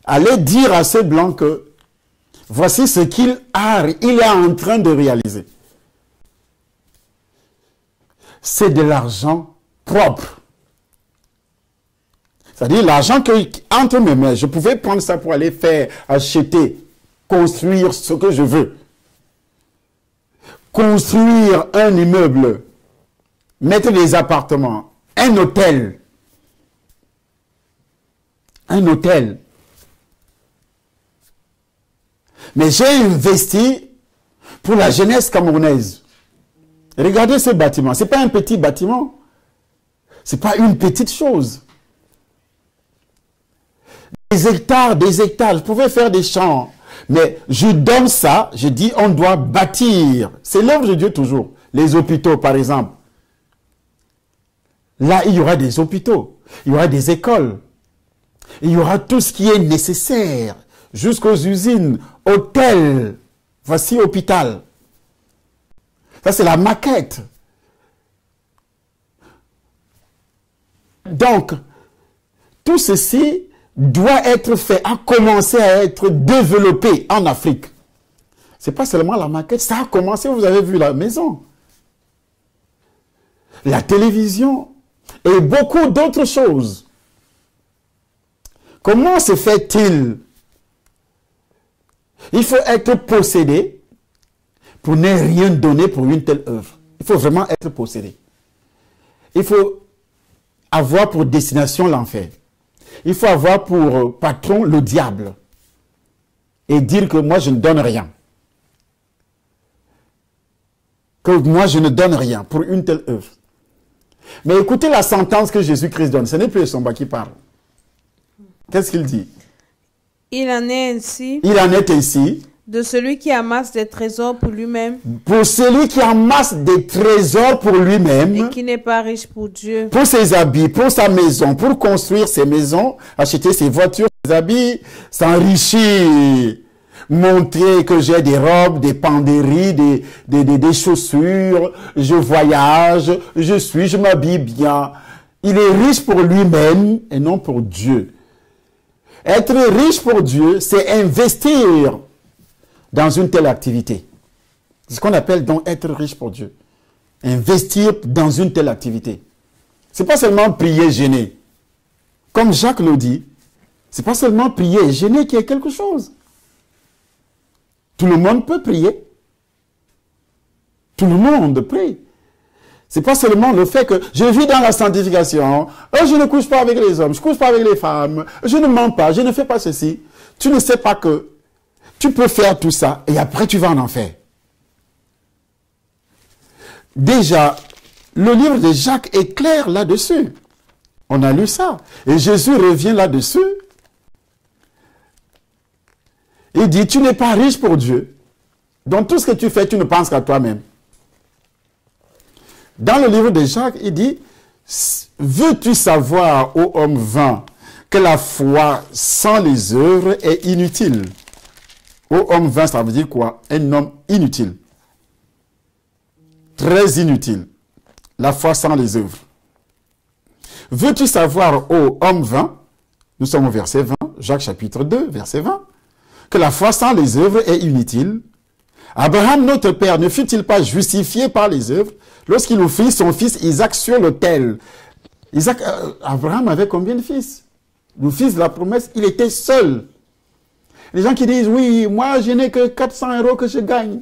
allez dire à ces blancs que, voici ce qu'il est en train de réaliser. C'est de l'argent propre. C'est-à-dire l'argent entre mes mains, je pouvais prendre ça pour aller faire, acheter, construire ce que je veux. Construire un immeuble, mettre des appartements, un hôtel. Un hôtel. Mais j'ai investi pour la jeunesse camerounaise. Regardez ce bâtiment. Ce n'est pas un petit bâtiment. Ce n'est pas une petite chose. Des hectares, je pouvais faire des champs. Mais je donne ça, je dis on doit bâtir. C'est l'œuvre de Dieu toujours. Les hôpitaux par exemple. Là, il y aura des hôpitaux. Il y aura des écoles. Il y aura tout ce qui est nécessaire. Jusqu'aux usines, hôtels. Voici hôpital. Ça c'est la maquette. Donc, tout ceci doit être fait, a commencé à être développé en Afrique. Ce n'est pas seulement la maquette, ça a commencé, vous avez vu la maison. la télévision et beaucoup d'autres choses. Comment se fait-il? Il faut être possédé pour ne rien donner pour une telle œuvre. Il faut vraiment être possédé. Il faut avoir pour destination l'enfer. Il faut avoir pour patron le diable. Et dire que moi je ne donne rien. Que moi je ne donne rien pour une telle œuvre. Mais écoutez la sentence que Jésus-Christ donne. Ce n'est plus Somba qui parle. Qu'est-ce qu'il dit? Il en est ainsi. Il en est ainsi. De celui qui amasse des trésors pour lui-même. Pour celui qui amasse des trésors pour lui-même. Et qui n'est pas riche pour Dieu. Pour ses habits, pour sa maison, pour construire ses maisons, acheter ses voitures, ses habits, s'enrichir. Montrer que j'ai des robes, des penderies, des chaussures, je voyage, je m'habille bien. Il est riche pour lui-même et non pour Dieu. Être riche pour Dieu, c'est investir dans une telle activité. C'est ce qu'on appelle donc être riche pour Dieu. Investir dans une telle activité. C'est pas seulement prier, gêner. Comme Jacques le dit, c'est pas seulement prier et gêner qui est quelque chose. Tout le monde peut prier. Tout le monde prie. C'est pas seulement le fait que je vis dans la sanctification, je ne couche pas avec les hommes, je ne couche pas avec les femmes, je ne mens pas, je ne fais pas ceci. Tu ne sais pas que tu peux faire tout ça et après tu vas en enfer. Déjà, le livre de Jacques est clair là-dessus. On a lu ça. Et Jésus revient là-dessus. Il dit, tu n'es pas riche pour Dieu. Dans tout ce que tu fais, tu ne penses qu'à toi-même. Dans le livre de Jacques, il dit, veux-tu savoir, ô homme vain, que la foi sans les œuvres est inutile? Ô homme vain, ça veut dire quoi? Un homme inutile. Très inutile. La foi sans les œuvres. Veux-tu savoir, ô homme vain, nous sommes au verset 20, Jacques chapitre 2, verset 20, que la foi sans les œuvres est inutile? Abraham, notre père, ne fut-il pas justifié par les œuvres lorsqu'il offrit son fils Isaac sur l'autel? Abraham avait combien de fils? Le fils de la promesse, il était seul. Les gens qui disent, oui, moi je n'ai que 400 € que je gagne.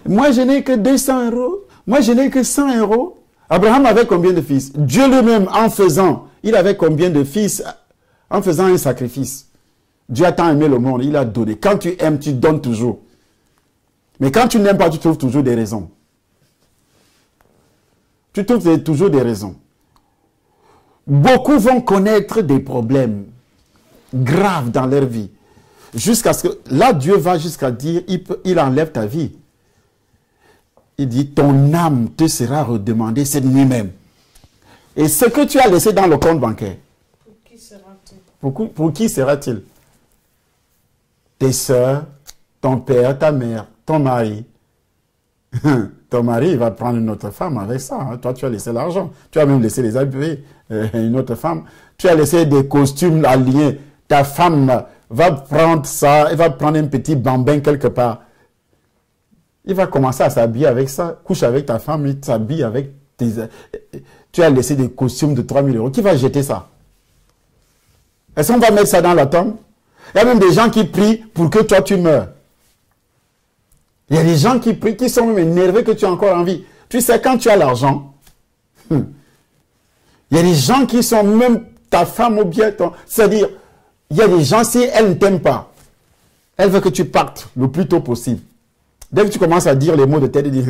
Moi je n'ai que 200 €. Moi je n'ai que 100 €. Abraham avait combien de fils? Dieu lui-même, en faisant, il avait combien de fils en faisant un sacrifice? Dieu a tant aimé le monde, il a donné. Quand tu aimes, tu donnes toujours. Mais quand tu n'aimes pas, tu trouves toujours des raisons. Tu trouves toujours des raisons. Beaucoup vont connaître des problèmes graves dans leur vie. Jusqu'à ce que, là, Dieu va jusqu'à dire, il enlève ta vie. Il dit, ton âme te sera redemandée cette nuit même. Et ce que tu as laissé dans le compte bancaire, pour qui sera-t-il? Pour qui sera-t-il? Tes soeurs, ton père, ta mère, ton mari. Ton mari, il va prendre une autre femme avec ça. Hein. Toi, tu as laissé l'argent. Tu as même laissé les habits. Une autre femme. Tu as laissé des costumes alignés. Ta femme va prendre ça. Elle va prendre un petit bambin quelque part. Il va commencer à s'habiller avec ça. Couche avec ta femme. Il s'habille avec tes... Tu as laissé des costumes de 3 000 €. Qui va jeter ça? Est-ce qu'on va mettre ça dans la tombe? Il y a même des gens qui prient pour que toi tu meurs. Il y a des gens qui prient, qui sont même énervés que tu as encore envie. Tu sais, quand tu as l'argent, il y a des gens qui sont même ta femme ou bien ton... C'est-à-dire, il y a des gens, si elle ne t'aime pas, elle veut que tu partes le plus tôt possible. Dès que tu commences à dire les mots de tête, elle dit,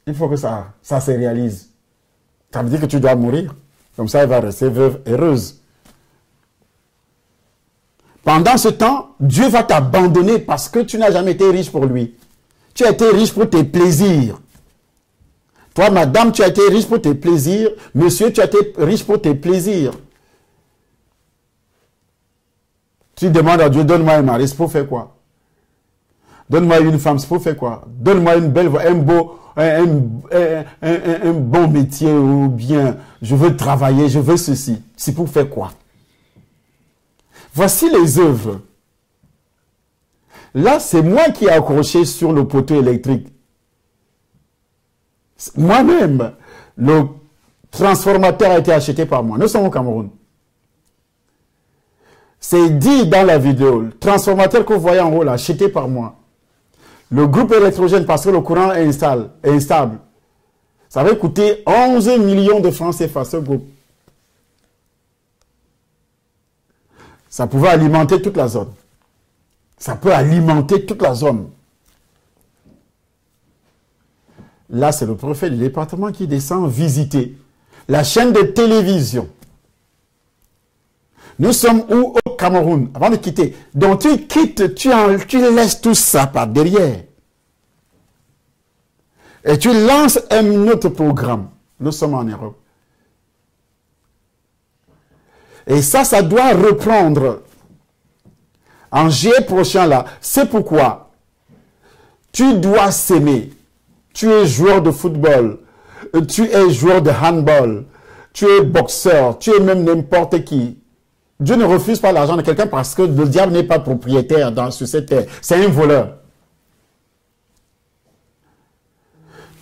il faut que ça se réalise. Ça veut dire que tu dois mourir. Comme ça, elle va rester veuve heureuse. Pendant ce temps, Dieu va t'abandonner parce que tu n'as jamais été riche pour lui. Tu as été riche pour tes plaisirs. Toi, madame, tu as été riche pour tes plaisirs. Monsieur, tu as été riche pour tes plaisirs. Tu demandes à Dieu, donne-moi un mari, c'est pour faire quoi? Donne-moi une femme, c'est pour faire quoi? Donne-moi une belle voix, un bon métier ou bien je veux travailler, je veux ceci. C'est pour faire quoi? Voici les œuvres. Là, c'est moi qui ai accroché sur le poteau électrique. Moi-même, le transformateur a été acheté par moi. Nous sommes au Cameroun. C'est dit dans la vidéo. Le transformateur que vous voyez en haut, là, acheté par moi. Le groupe électrogène, parce que le courant est instable. Ça va coûter 11 millions de francs CFA, ce groupe. Ça pouvait alimenter toute la zone. Ça peut alimenter toute la zone. Là, c'est le préfet du département qui descend visiter la chaîne de télévision. Nous sommes où? Au Cameroun, avant de quitter. Donc tu quittes, tu laisses tout ça par derrière. Et tu lances un autre programme. Nous sommes en Europe. Et ça doit reprendre en juillet prochain là. C'est pourquoi tu dois s'aimer. Tu es joueur de football, tu es joueur de handball, tu es boxeur, tu es même n'importe qui. Dieu ne refuse pas l'argent de quelqu'un parce que le diable n'est pas propriétaire sur cette terre. C'est un voleur.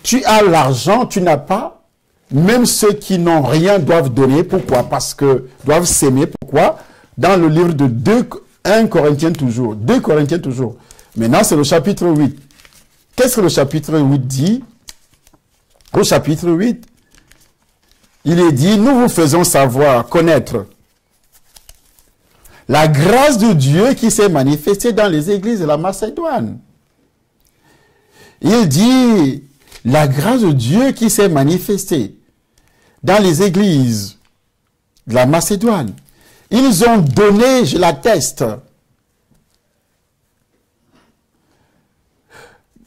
Tu as l'argent, tu n'as pas. Même ceux qui n'ont rien doivent donner. Pourquoi? Parce que doivent s'aimer. Pourquoi? Dans le livre de 1 Corinthiens toujours. 2 Corinthiens toujours. Maintenant, c'est le chapitre 8. Qu'est-ce que le chapitre 8 dit? Au chapitre 8, il est dit, nous vous faisons savoir, connaître la grâce de Dieu qui s'est manifestée dans les églises de la Macédoine. Il dit, la grâce de Dieu qui s'est manifestée dans les églises de la Macédoine. Ils ont donné, je l'atteste,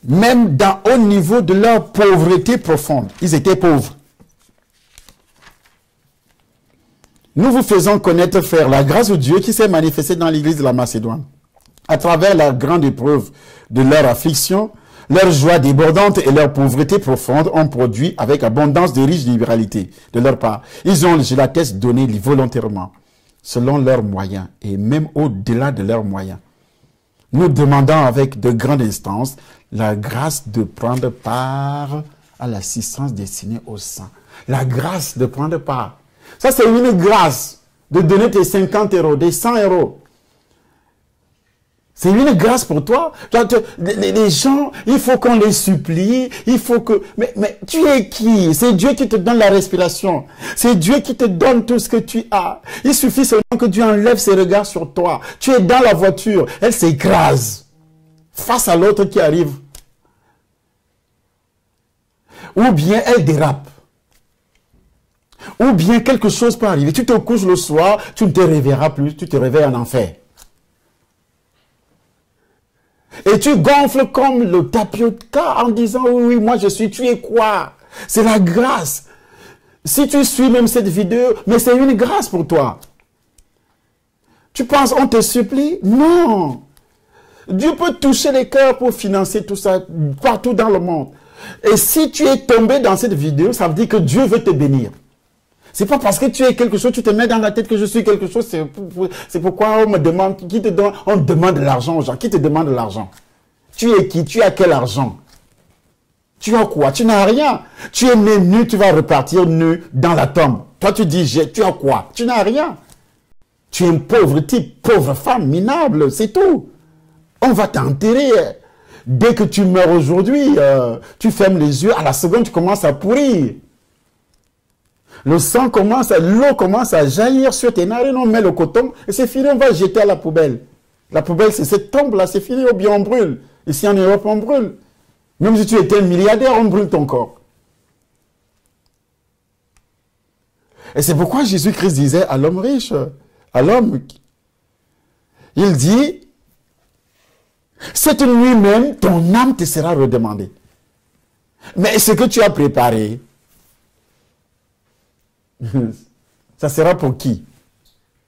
même au niveau de leur pauvreté profonde. Ils étaient pauvres. Nous vous faisons connaître, frères, la grâce de Dieu qui s'est manifestée dans l'église de la Macédoine. À travers la grande épreuve de leur affliction, leur joie débordante et leur pauvreté profonde ont produit avec abondance de riches libéralités de leur part. Ils ont, je l'atteste, donné volontairement, selon leurs moyens et même au-delà de leurs moyens. Nous demandons avec de grandes instances la grâce de prendre part à l'assistance destinée aux saints. La grâce de prendre part. Ça, c'est une grâce de donner tes 50 euros, des 100 euros. C'est une grâce pour toi. Les gens, il faut qu'on les supplie. Il faut que... Mais tu es qui? C'est Dieu qui te donne la respiration. C'est Dieu qui te donne tout ce que tu as. Il suffit seulement que Dieu enlève ses regards sur toi. Tu es dans la voiture. Elle s'écrase face à l'autre qui arrive. Ou bien elle dérape. Ou bien quelque chose peut arriver. Tu te couches le soir, tu ne te réveilleras plus, tu te réveilles en enfer. Et tu gonfles comme le tapioca en disant, oui, moi je suis, tu es quoi? C'est la grâce. Si tu suis même cette vidéo, mais c'est une grâce pour toi. Tu penses, on te supplie? Non. Dieu peut toucher les cœurs pour financer tout ça partout dans le monde. Et si tu es tombé dans cette vidéo, ça veut dire que Dieu veut te bénir. C'est pas parce que tu es quelque chose, tu te mets dans la tête que je suis quelque chose. C'est pourquoi on me demande, qui te donne, on demande de l'argent aux gens. Qui te demande de l'argent? Tu es qui? Tu as quel argent? Tu as quoi? Tu n'as rien. Tu es né nu, tu vas repartir nu dans la tombe. Toi, tu dis, tu as quoi? Tu n'as rien. Tu es un pauvre type, pauvre femme, minable, c'est tout. On va t'enterrer. Dès que tu meurs aujourd'hui, tu fermes les yeux, à la seconde, tu commences à pourrir. Le sang l'eau commence à jaillir sur tes narines, on met le coton, et c'est fini, on va jeter à la poubelle. La poubelle, c'est cette tombe-là, c'est fini, ou bien on brûle. Ici en Europe, on brûle. Même si tu étais un milliardaire, on brûle ton corps. Et c'est pourquoi Jésus-Christ disait à l'homme riche, à l'homme, il dit, cette nuit même, ton âme te sera redemandée. Mais ce que tu as préparé, ça sera pour qui?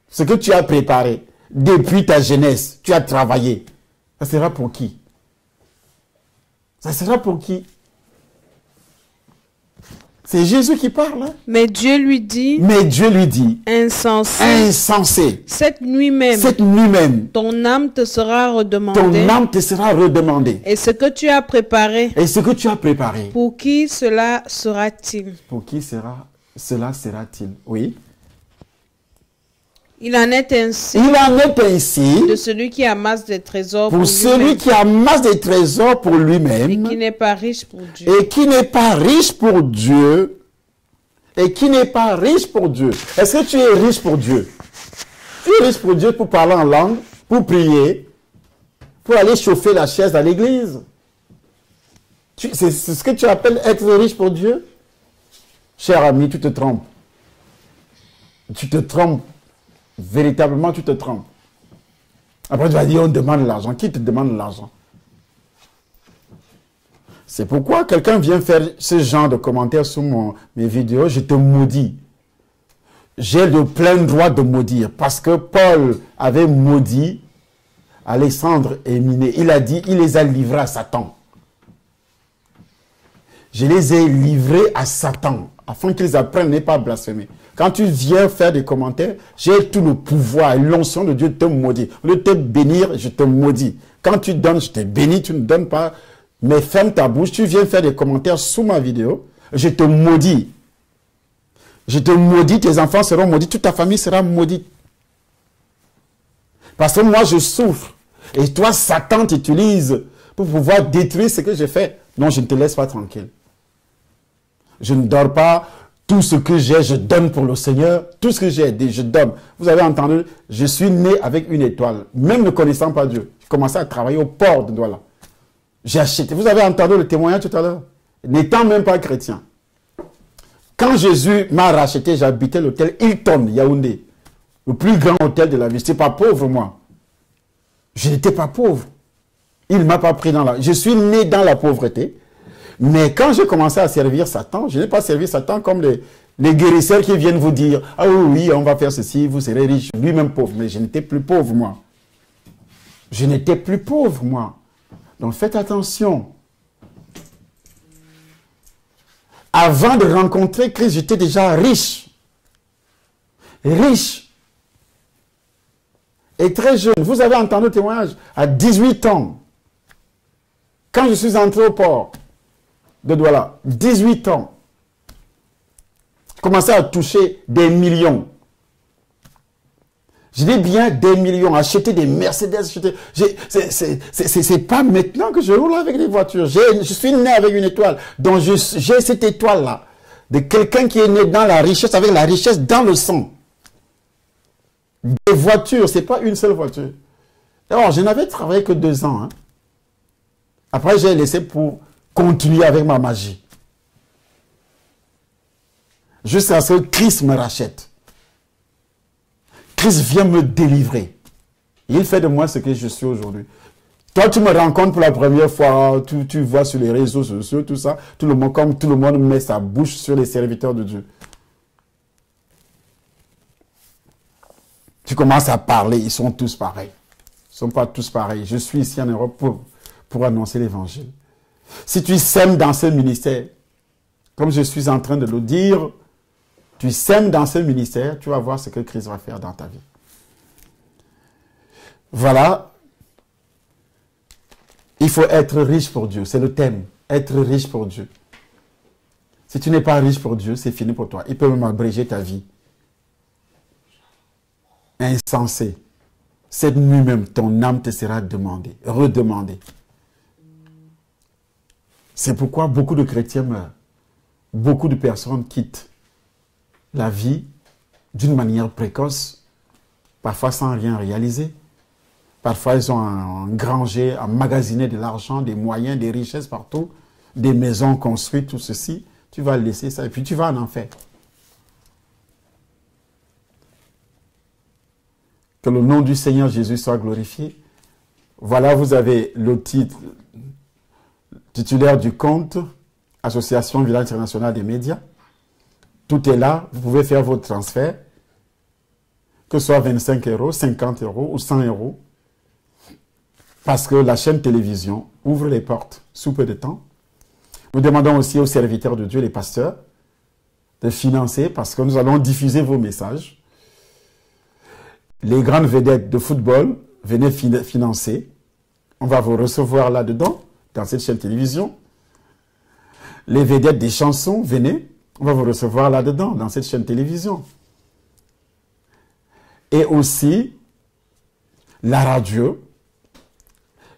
Ce que tu as préparé depuis ta jeunesse, tu as travaillé, ça sera pour qui? Ça sera pour qui? C'est Jésus qui parle. Hein? Mais Dieu lui dit. Mais Dieu lui dit. Insensé. Insensé. Cette nuit même. Cette nuit même. Ton âme te sera redemandée. Ton âme te sera redemandée. Et ce que tu as préparé. Et ce que tu as préparé. Pour qui cela sera-t-il? Pour qui cela sera-t-il? Oui. Il en est ainsi. Il en est ainsi. De celui qui amasse des trésors pour celui qui amasse des trésors pour lui-même. Et qui n'est pas riche pour Dieu. Et qui n'est pas riche pour Dieu. Et qui n'est pas riche pour Dieu. Est-ce que tu es riche pour Dieu? Tu es riche pour Dieu pour parler en langue, pour prier, pour aller chauffer la chaise à l'église. C'est ce que tu appelles être riche pour Dieu? Cher ami, tu te trompes. Tu te trompes. Véritablement, tu te trompes. Après, tu vas dire, on demande l'argent. Qui te demande l'argent? C'est pourquoi quelqu'un vient faire ce genre de commentaires sous mes vidéos. Je te maudis. J'ai le plein droit de maudire. Parce que Paul avait maudit Alexandre et Miné. Il a dit, il les a livrés à Satan. Je les ai livrés à Satan, afin qu'ils apprennent à ne pas blasphémer. Quand tu viens faire des commentaires, j'ai tout le pouvoir et l'onction de Dieu te maudit. Au lieu de te bénir, je te maudis. Quand tu donnes, je te bénis, tu ne donnes pas. Mais ferme ta bouche, tu viens faire des commentaires sous ma vidéo, je te maudis. Je te maudis, tes enfants seront maudits, toute ta famille sera maudite. Parce que moi, je souffre. Et toi, Satan t'utilise pour pouvoir détruire ce que j'ai fait. Non, je ne te laisse pas tranquille. Je ne dors pas. Tout ce que j'ai, je donne pour le Seigneur. Tout ce que j'ai, je donne. Vous avez entendu, je suis né avec une étoile. Même ne connaissant pas Dieu. J'ai commencé à travailler au port de Douala. J'ai acheté. Vous avez entendu le témoignage tout à l'heure? N'étant même pas chrétien. Quand Jésus m'a racheté, j'habitais l'hôtel Hilton, Yaoundé. Le plus grand hôtel de la ville. Je n'étais pas pauvre, moi. Je n'étais pas pauvre. Il ne m'a pas pris dans la... Je suis né dans la pauvreté. Mais quand j'ai commencé à servir Satan, je n'ai pas servi Satan comme les guérisseurs qui viennent vous dire « Ah oui, on va faire ceci, vous serez riche. » Lui-même pauvre. Mais je n'étais plus pauvre, moi. Je n'étais plus pauvre, moi. Donc faites attention. Avant de rencontrer Christ, j'étais déjà riche. Riche. Et très jeune. Vous avez entendu le témoignage. À 18 ans, quand je suis entré au port de Douala, 18 ans, je commençais à toucher des millions. Je dis bien des millions, acheter des Mercedes. C'est pas maintenant que je roule avec des voitures. Je suis né avec une étoile. Donc j'ai cette étoile-là de quelqu'un qui est né dans la richesse, avec la richesse dans le sang. Des voitures, c'est pas une seule voiture. Alors, je n'avais travaillé que 2 ans. Hein. Après, j'ai laissé pour continuer avec ma magie. Jusqu'à ce que Christ me rachète. Christ vient me délivrer. Il fait de moi ce que je suis aujourd'hui. Toi, tu me rencontres pour la première fois, tu vois sur les réseaux sociaux, tout ça, tout le monde, comme tout le monde met sa bouche sur les serviteurs de Dieu. Tu commences à parler, ils sont tous pareils. Ils ne sont pas tous pareils. Je suis ici en Europe pour annoncer l'évangile. Si tu sèmes dans ce ministère, comme je suis en train de le dire, tu sèmes dans ce ministère, tu vas voir ce que Christ va faire dans ta vie. Voilà. Il faut être riche pour Dieu. C'est le thème. Être riche pour Dieu. Si tu n'es pas riche pour Dieu, c'est fini pour toi. Il peut même abréger ta vie. Insensé. Cette nuit même, ton âme te sera demandée, redemandée. C'est pourquoi beaucoup de chrétiens meurent. Beaucoup de personnes quittent la vie d'une manière précoce, parfois sans rien réaliser. Parfois, ils ont engrangé, emmagasiné de l'argent, des moyens, des richesses partout, des maisons construites, tout ceci. Tu vas laisser ça et puis tu vas en enfer. Que le nom du Seigneur Jésus soit glorifié. Voilà, vous avez le titre titulaire du compte, Association Village International des Médias. Tout est là, vous pouvez faire votre transfert, que ce soit 25 €, 50 € ou 100 €. Parce que la chaîne télévision ouvre les portes sous peu de temps. Nous demandons aussi aux serviteurs de Dieu, les pasteurs, de financer parce que nous allons diffuser vos messages. Les grandes vedettes de football, venez financer. On va vous recevoir là-dedans, dans cette chaîne télévision. Les vedettes des chansons, venez. On va vous recevoir là-dedans, dans cette chaîne télévision. Et aussi la radio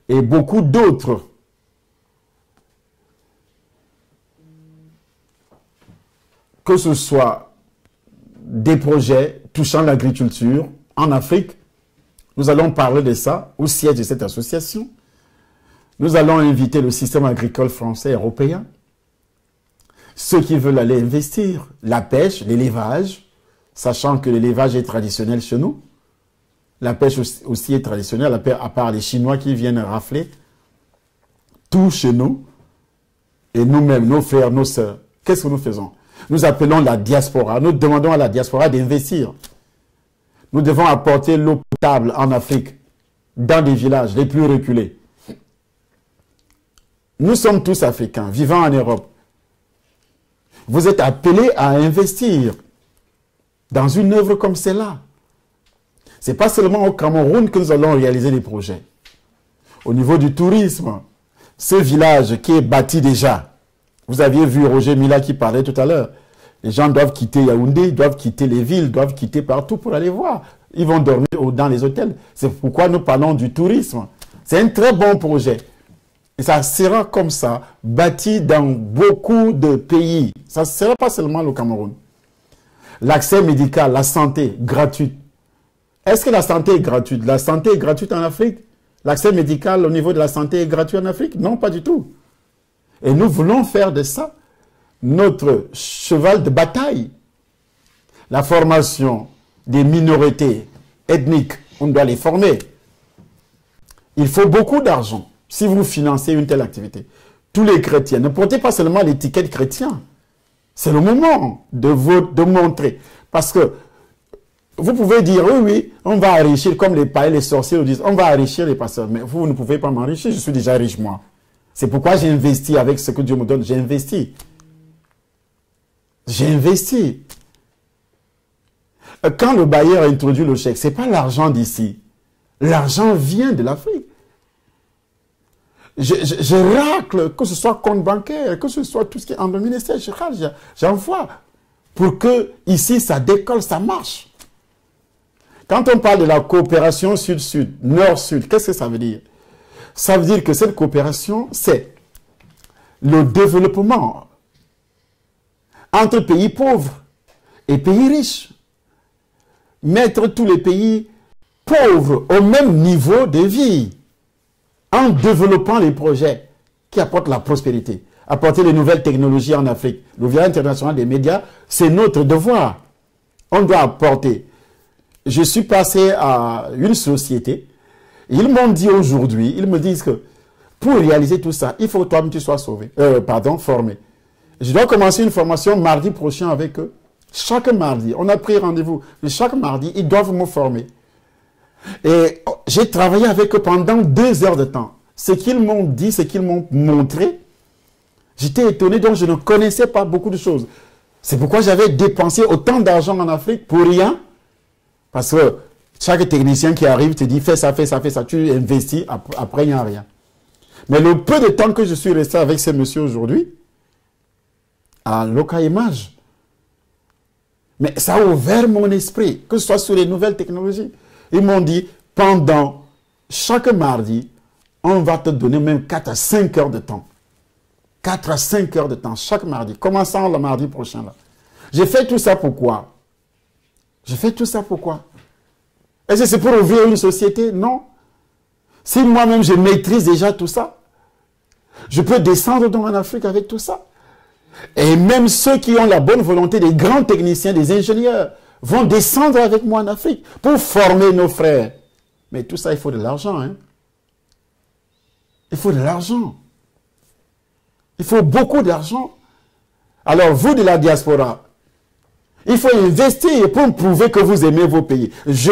et beaucoup d'autres. Que ce soit des projets touchant l'agriculture en Afrique, nous allons parler de ça au siège de cette association. Nous allons inviter le système agricole français et européen. Ceux qui veulent aller investir, la pêche, l'élevage, sachant que l'élevage est traditionnel chez nous. La pêche aussi est traditionnelle, à part les Chinois qui viennent rafler. Tout chez nous, et nous-mêmes, nos frères, nos sœurs, qu'est-ce que nous faisons? Nous appelons la diaspora. Nous demandons à la diaspora d'investir. Nous devons apporter l'eau potable en Afrique, dans des villages les plus reculés. Nous sommes tous africains, vivant en Europe. Vous êtes appelés à investir dans une œuvre comme celle-là. Ce n'est pas seulement au Cameroun que nous allons réaliser des projets. Au niveau du tourisme, ce village qui est bâti déjà, vous aviez vu Roger Mila qui parlait tout à l'heure. Les gens doivent quitter Yaoundé, doivent quitter les villes, doivent quitter partout pour aller voir. Ils vont dormir dans les hôtels. C'est pourquoi nous parlons du tourisme. C'est un très bon projet. Et ça sera comme ça, bâti dans beaucoup de pays. Ça ne sera pas seulement le Cameroun. L'accès médical, la santé, gratuite. Est-ce que la santé est gratuite? La santé est gratuite en Afrique? L'accès médical au niveau de la santé est gratuit en Afrique? Non, pas du tout. Et nous voulons faire de ça notre cheval de bataille. La formation des minorités ethniques, on doit les former. Il faut beaucoup d'argent si vous financez une telle activité. Tous les chrétiens, ne portez pas seulement l'étiquette chrétien. C'est le moment de montrer. Parce que vous pouvez dire, oui, oui, on va enrichir, comme les païens, les sorciers le disent, on va enrichir les pasteurs. Mais vous ne pouvez pas m'enrichir, je suis déjà riche moi. C'est pourquoi j'ai investi avec ce que Dieu me donne. J'ai investi. J'ai investi. Quand le bailleur a introduit le chèque, ce n'est pas l'argent d'ici. L'argent vient de l'Afrique. Je racle, que ce soit compte bancaire, que ce soit tout ce qui est en le ministère, j'envoie pour que ici ça décolle, ça marche. Quand on parle de la coopération sud-sud, nord-sud, qu'est-ce que ça veut dire? Ça veut dire que cette coopération, c'est le développement entre pays pauvres et pays riches. Mettre tous les pays pauvres au même niveau de vie en développant les projets qui apportent la prospérité. Apporter les nouvelles technologies en Afrique. L'ouverture internationale des médias, c'est notre devoir. On doit apporter. Je suis passé à une société. Ils m'ont dit aujourd'hui, ils me disent que pour réaliser tout ça, il faut que toi-même tu sois formé. Je dois commencer une formation mardi prochain avec eux. Chaque mardi, on a pris rendez-vous. Chaque mardi, ils doivent me former. Et j'ai travaillé avec eux pendant 2 heures de temps. Ce qu'ils m'ont dit, ce qu'ils m'ont montré, j'étais étonné, donc je ne connaissais pas beaucoup de choses. C'est pourquoi j'avais dépensé autant d'argent en Afrique pour rien. Parce que chaque technicien qui arrive te dit fais ça, fais ça, fais ça. Tu investis, après il n'y a rien. Mais le peu de temps que je suis resté avec ces messieurs aujourd'hui, à Loka Image, mais ça a ouvert mon esprit, que ce soit sur les nouvelles technologies. Ils m'ont dit, pendant chaque mardi, on va te donner même 4 à 5 heures de temps. 4 à 5 heures de temps, chaque mardi, commençant le mardi prochain. Là. J'ai fait tout ça pourquoi? J'ai fait tout ça pourquoi? Est-ce que c'est pour ouvrir une société? Non. Si moi-même je maîtrise déjà tout ça, je peux descendre dans en Afrique avec tout ça. Et même ceux qui ont la bonne volonté, des grands techniciens, des ingénieurs, vont descendre avec moi en Afrique pour former nos frères. Mais tout ça, il faut de l'argent. Hein? Il faut de l'argent. Il faut beaucoup d'argent. Alors, vous de la diaspora, Il faut investir pour prouver que vous aimez vos pays. Je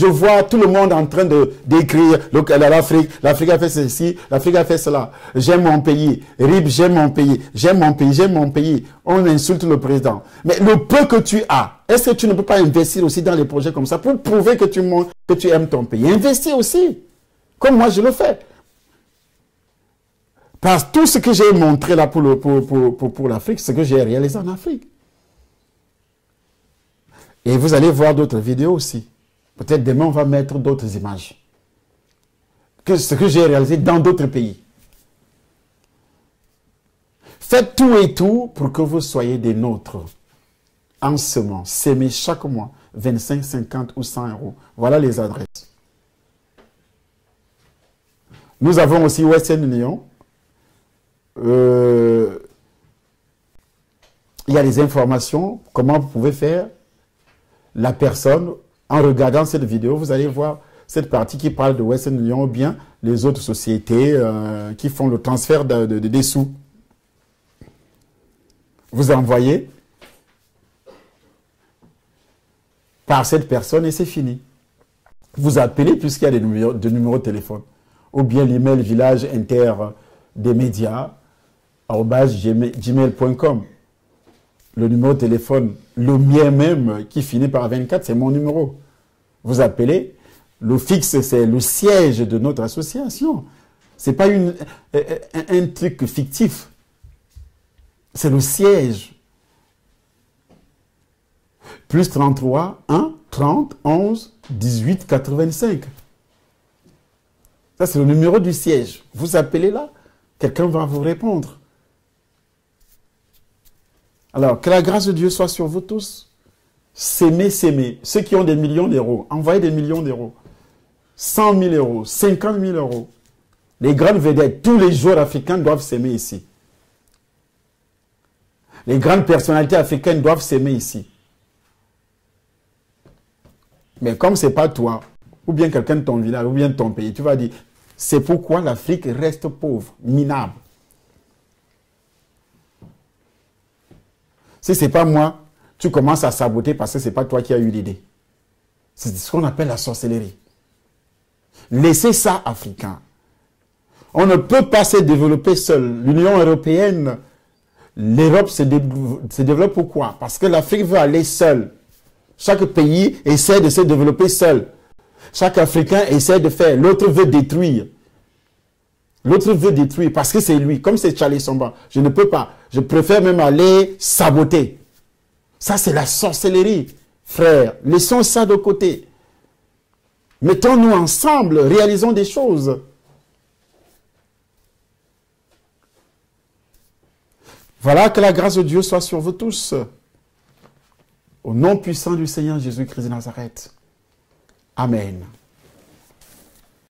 vois tout le monde en train d'écrire l'Afrique. L'Afrique a fait ceci, l'Afrique a fait cela. J'aime mon pays. RIB, j'aime mon pays. J'aime mon pays, j'aime mon pays. On insulte le président. Mais le peu que tu as, est-ce que tu ne peux pas investir aussi dans les projets comme ça pour prouver que tu aimes ton pays? Investir aussi. Comme moi, je le fais. Parce que tout ce que j'ai montré là pour l'Afrique, c'est ce que j'ai réalisé en Afrique. Et vous allez voir d'autres vidéos aussi. Peut-être demain, on va mettre d'autres images. Ce que j'ai réalisé dans d'autres pays. Faites tout et tout pour que vous soyez des nôtres. En semence, s'aimer chaque mois, 25, 50 ou 100 euros. Voilà les adresses. Nous avons aussi Western Union. Il y a des informations, comment vous pouvez faire. La personne, en regardant cette vidéo, vous allez voir cette partie qui parle de Western Union ou bien les autres sociétés qui font le transfert des sous. Vous envoyez par cette personne et c'est fini. Vous appelez puisqu'il y a des numéros de téléphone. Ou bien l'email village inter des médias @gmail.com. Le numéro de téléphone, le mien même, qui finit par 24, c'est mon numéro. Vous appelez. Le fixe, c'est le siège de notre association. Ce n'est pas un truc fictif. C'est le siège. Plus 33 1 30 11 18 85. Ça, c'est le numéro du siège. Vous appelez là, quelqu'un va vous répondre. Alors, que la grâce de Dieu soit sur vous tous. S'aimer, s'aimer. Ceux qui ont des millions d'euros, envoyez des millions d'euros. 100 000 euros, 50 000 euros. Les grandes vedettes, tous les joueurs africains doivent s'aimer ici. Les grandes personnalités africaines doivent s'aimer ici. Mais comme ce n'est pas toi, ou bien quelqu'un de ton village, ou bien de ton pays, tu vas dire, c'est pourquoi l'Afrique reste pauvre, minable. Si ce n'est pas moi, tu commences à saboter parce que ce n'est pas toi qui as eu l'idée. C'est ce qu'on appelle la sorcellerie. Laissez ça, Africains. On ne peut pas se développer seul. L'Union européenne, l'Europe se développe pourquoi? Parce que l'Afrique veut aller seule. Chaque pays essaie de se développer seul. Chaque Africain essaie de faire. L'autre veut détruire. L'autre veut détruire parce que c'est lui. Comme c'est Charlie Somba. Je ne peux pas. Je préfère même aller saboter. Ça, c'est la sorcellerie. Frères, laissons ça de côté. Mettons-nous ensemble. Réalisons des choses. Voilà, que la grâce de Dieu soit sur vous tous. Au nom puissant du Seigneur Jésus-Christ de Nazareth. Amen.